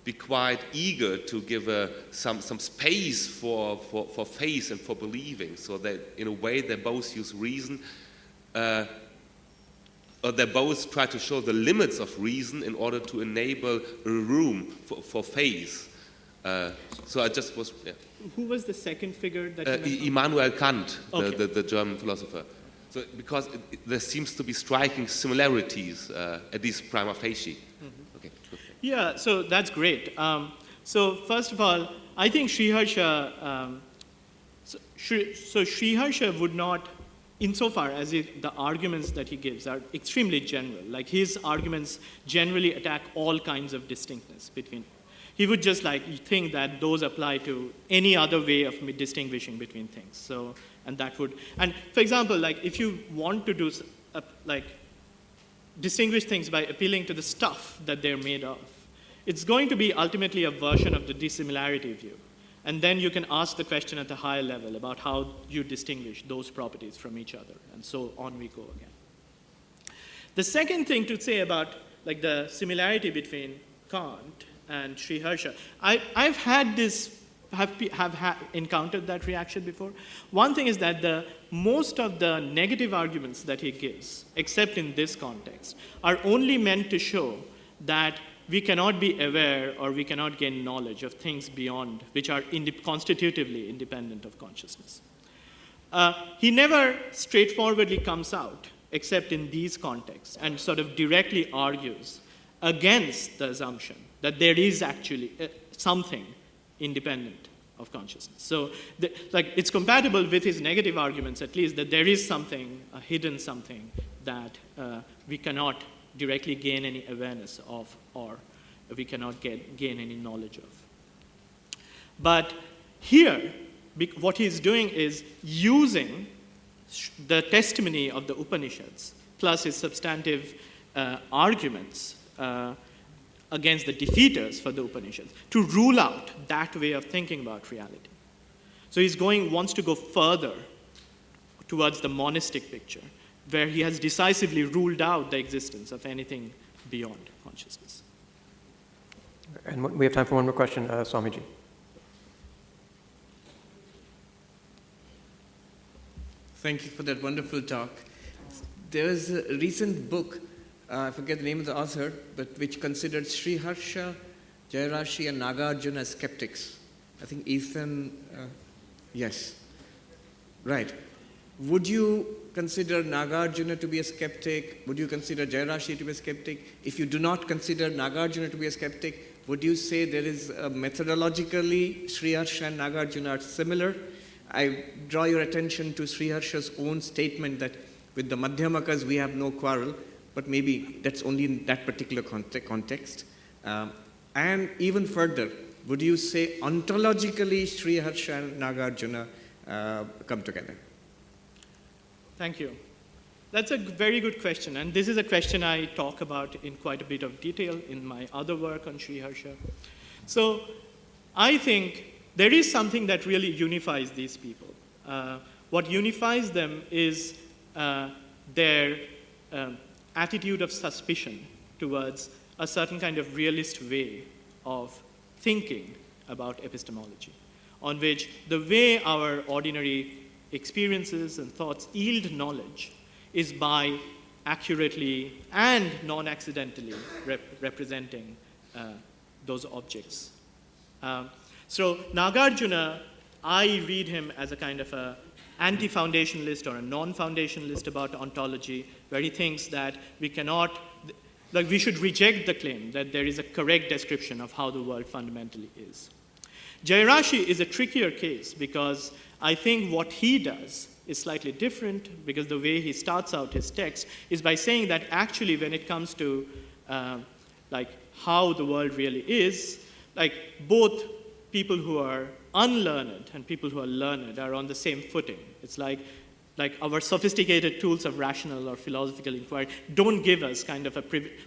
Speaker 9: be quite eager to give some space for faith and for believing. So that in a way they both use reason, or they both try to show the limits of reason in order to enable room for faith. So I just was. Yeah.
Speaker 7: Who was the second figure that you
Speaker 9: Immanuel Kant,
Speaker 7: okay.
Speaker 9: the German philosopher. So because there seems to be striking similarities, at least prima facie. Mm-hmm. Okay.
Speaker 7: Yeah, so that's great. So first of all, I think Śrīharṣa, Śrīharṣa would not, insofar as the arguments that he gives are extremely general, like his arguments generally attack all kinds of distinctness between. He would just think that those apply to any other way of distinguishing between things. So, and for example, if you want to do distinguish things by appealing to the stuff that they're made of, it's going to be ultimately a version of the dissimilarity view. And then you can ask the question at a higher level about how you distinguish those properties from each other, and so on we go again. The second thing to say about the similarity between Kant and Śrīharṣa, I've had this, have encountered that reaction before. One thing is that most of the negative arguments that he gives, except in this context, are only meant to show that we cannot be aware or we cannot gain knowledge of things beyond, which are constitutively independent of consciousness. He never straightforwardly comes out, except in these contexts, and sort of directly argues against the assumption that there is actually something independent of consciousness. So it's compatible with his negative arguments, at least, that there is something, a hidden something, that we cannot directly gain any awareness of, or we cannot gain any knowledge of. But here, what he's doing is using the testimony of the Upanishads, plus his substantive arguments against the defeaters for the Upanishads, to rule out that way of thinking about reality. So wants to go further towards the monistic picture, where he has decisively ruled out the existence of anything beyond consciousness.
Speaker 1: And we have time for one more question, Swamiji.
Speaker 4: Thank you for that wonderful talk. There is a recent book, I forget the name of the author, but which considered Śrīharṣa, Jayarashi, and Nagarjuna as skeptics. I think Ethan, yes. Right. Would you consider Nagarjuna to be a skeptic? Would you consider Jayarashi to be a skeptic? If you do not consider Nagarjuna to be a skeptic, would you say there is methodologically Śrīharṣa and Nagarjuna are similar? I draw your attention to Śrīharṣa's own statement that with the Madhyamakas we have no quarrel, but maybe that's only in that particular context. And even further, would you say ontologically Śrīharṣa and Nagarjuna come together?
Speaker 7: Thank you. That's a very good question, and this is a question I talk about in quite a bit of detail in my other work on Śrīharṣa. So I think there is something that really unifies these people. What unifies them is their attitude of suspicion towards a certain kind of realist way of thinking about epistemology, on which the way our ordinary experiences and thoughts yield knowledge is by accurately and non-accidentally representing those objects. So Nagarjuna, I read him as a kind of a anti-foundationalist or a non-foundationalist about ontology, where he thinks that we should reject the claim that there is a correct description of how the world fundamentally is. Jayarashi is a trickier case because I think what he does is slightly different, because the way he starts out his text is by saying that actually when it comes to how the world really is, both people who are unlearned and people who are learned are on the same footing. It's like our sophisticated tools of rational or philosophical inquiry don't give us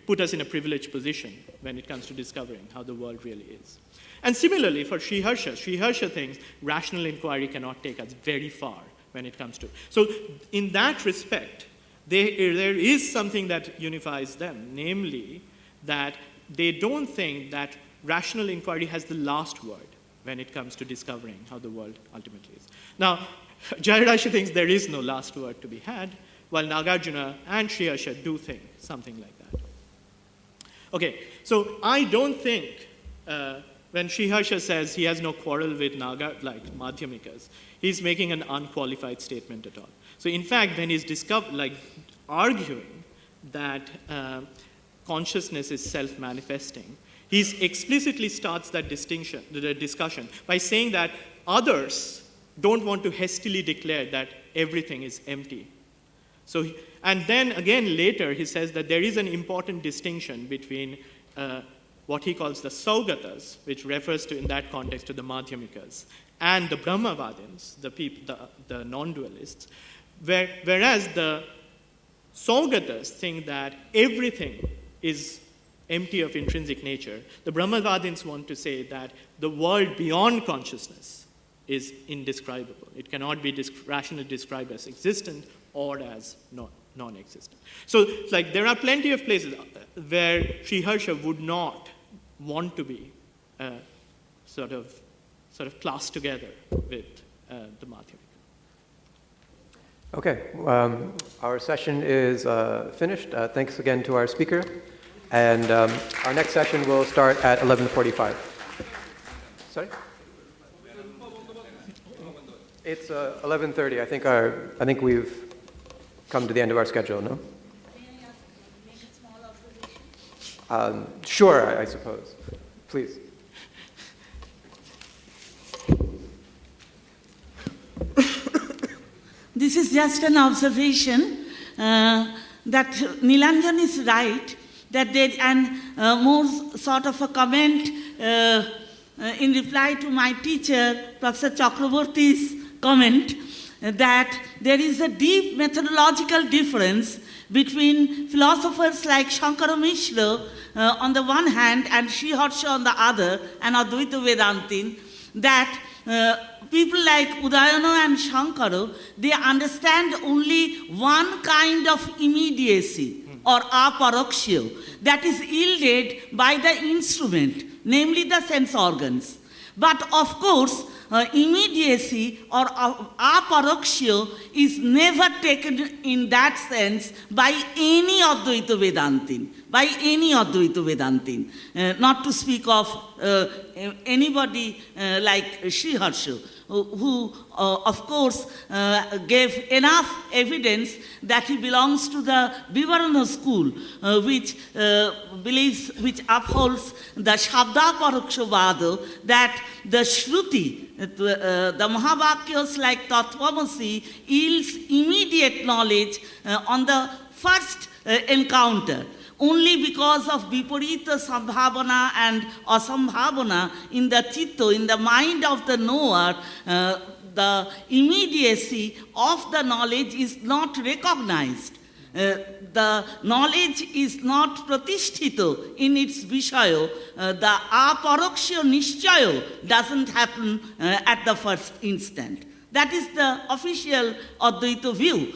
Speaker 7: put us in a privileged position when it comes to discovering how the world really is. And similarly for Śrīharṣa thinks rational inquiry cannot take us very far when it comes to. So in that respect, there is something that unifies them, namely that they don't think that rational inquiry has the last word when it comes to discovering how the world ultimately is. Now, Jayarashi thinks there is no last word to be had, while Nagarjuna and Śrīharṣa do think something like that. Okay, so I don't think when Śrīharṣa says he has no quarrel with Madhyamikas, he's making an unqualified statement at all. So in fact, when he's arguing that consciousness is self-manifesting, he explicitly starts the discussion by saying that others don't want to hastily declare that everything is empty. So, and then again later he says that there is an important distinction between what he calls the Saugatas, which refers to in that context to the Madhyamikas, and the Brahmavadins, the non-dualists, whereas the Saugatas think that everything is empty of intrinsic nature. The Brahmavadins want to say that the world beyond consciousness is indescribable. It cannot be rationally described as existent or as non-existent. So there are plenty of places where Śrīharṣa would not want to be sort of classed together with the Madhyamika.
Speaker 1: Okay, our session is finished. Thanks again to our speaker. And our next session will start at 11:45. Sorry? It's 11:30. I think we've come to the end of our schedule, no? Sure, I suppose. Please.
Speaker 10: This is just an observation that Nilanjan is right, that there, and more sort of a comment in reply to my teacher, Professor Chakraborty's comment, that there is a deep methodological difference between philosophers like Shankara Mishra on the one hand and Śrīharṣa on the other, and Advaita Vedantin, that people like Udayana and Shankara, they understand only one kind of immediacy or aparoksha that is yielded by the instrument, namely the sense organs. But of course, immediacy or aparoksha is never taken in that sense by any Advaita Vedantin. Not to speak of anybody like Śrīharṣa, who of course gave enough evidence that he belongs to the Vivarana school, which upholds the Shabdaparokshvada, that the Shruti, the Mahavakyas like Tattvamasi, yields immediate knowledge on the first encounter. Only because of viparita sambhavana and asambhavana in the chitta, in the mind of the knower, the immediacy of the knowledge is not recognized. The knowledge is not pratisthita in its vishayo. The aparoksha nishchayo doesn't happen at the first instant. That is the official Advaita view.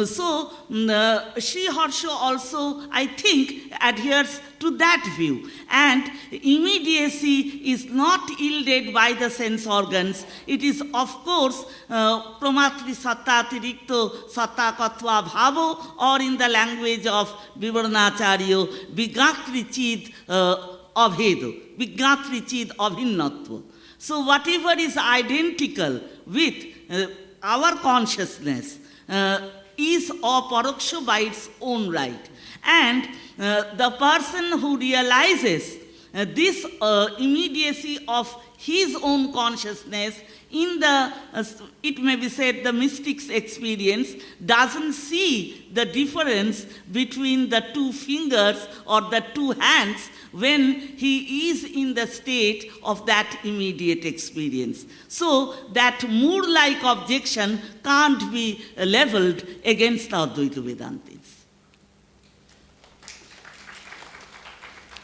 Speaker 10: So Śrīharṣa also, I think, adheres to that view. And immediacy is not yielded by the sense organs. It is, of course, pramatri satta tirikto satta katva bhavo, or in the language of Vivarnacharya, vigatri chid abhedo, vigatri chid abhinnatva. So whatever is identical with our consciousness is aparoksha by its own right. And the person who realizes this immediacy of his own consciousness in the, it may be said, the mystic's experience, doesn't see the difference between the two fingers or the two hands when he is in the state of that immediate experience. So that mood-like objection can't be leveled against the Advaita Vedantins.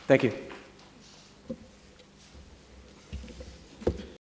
Speaker 1: Thank you.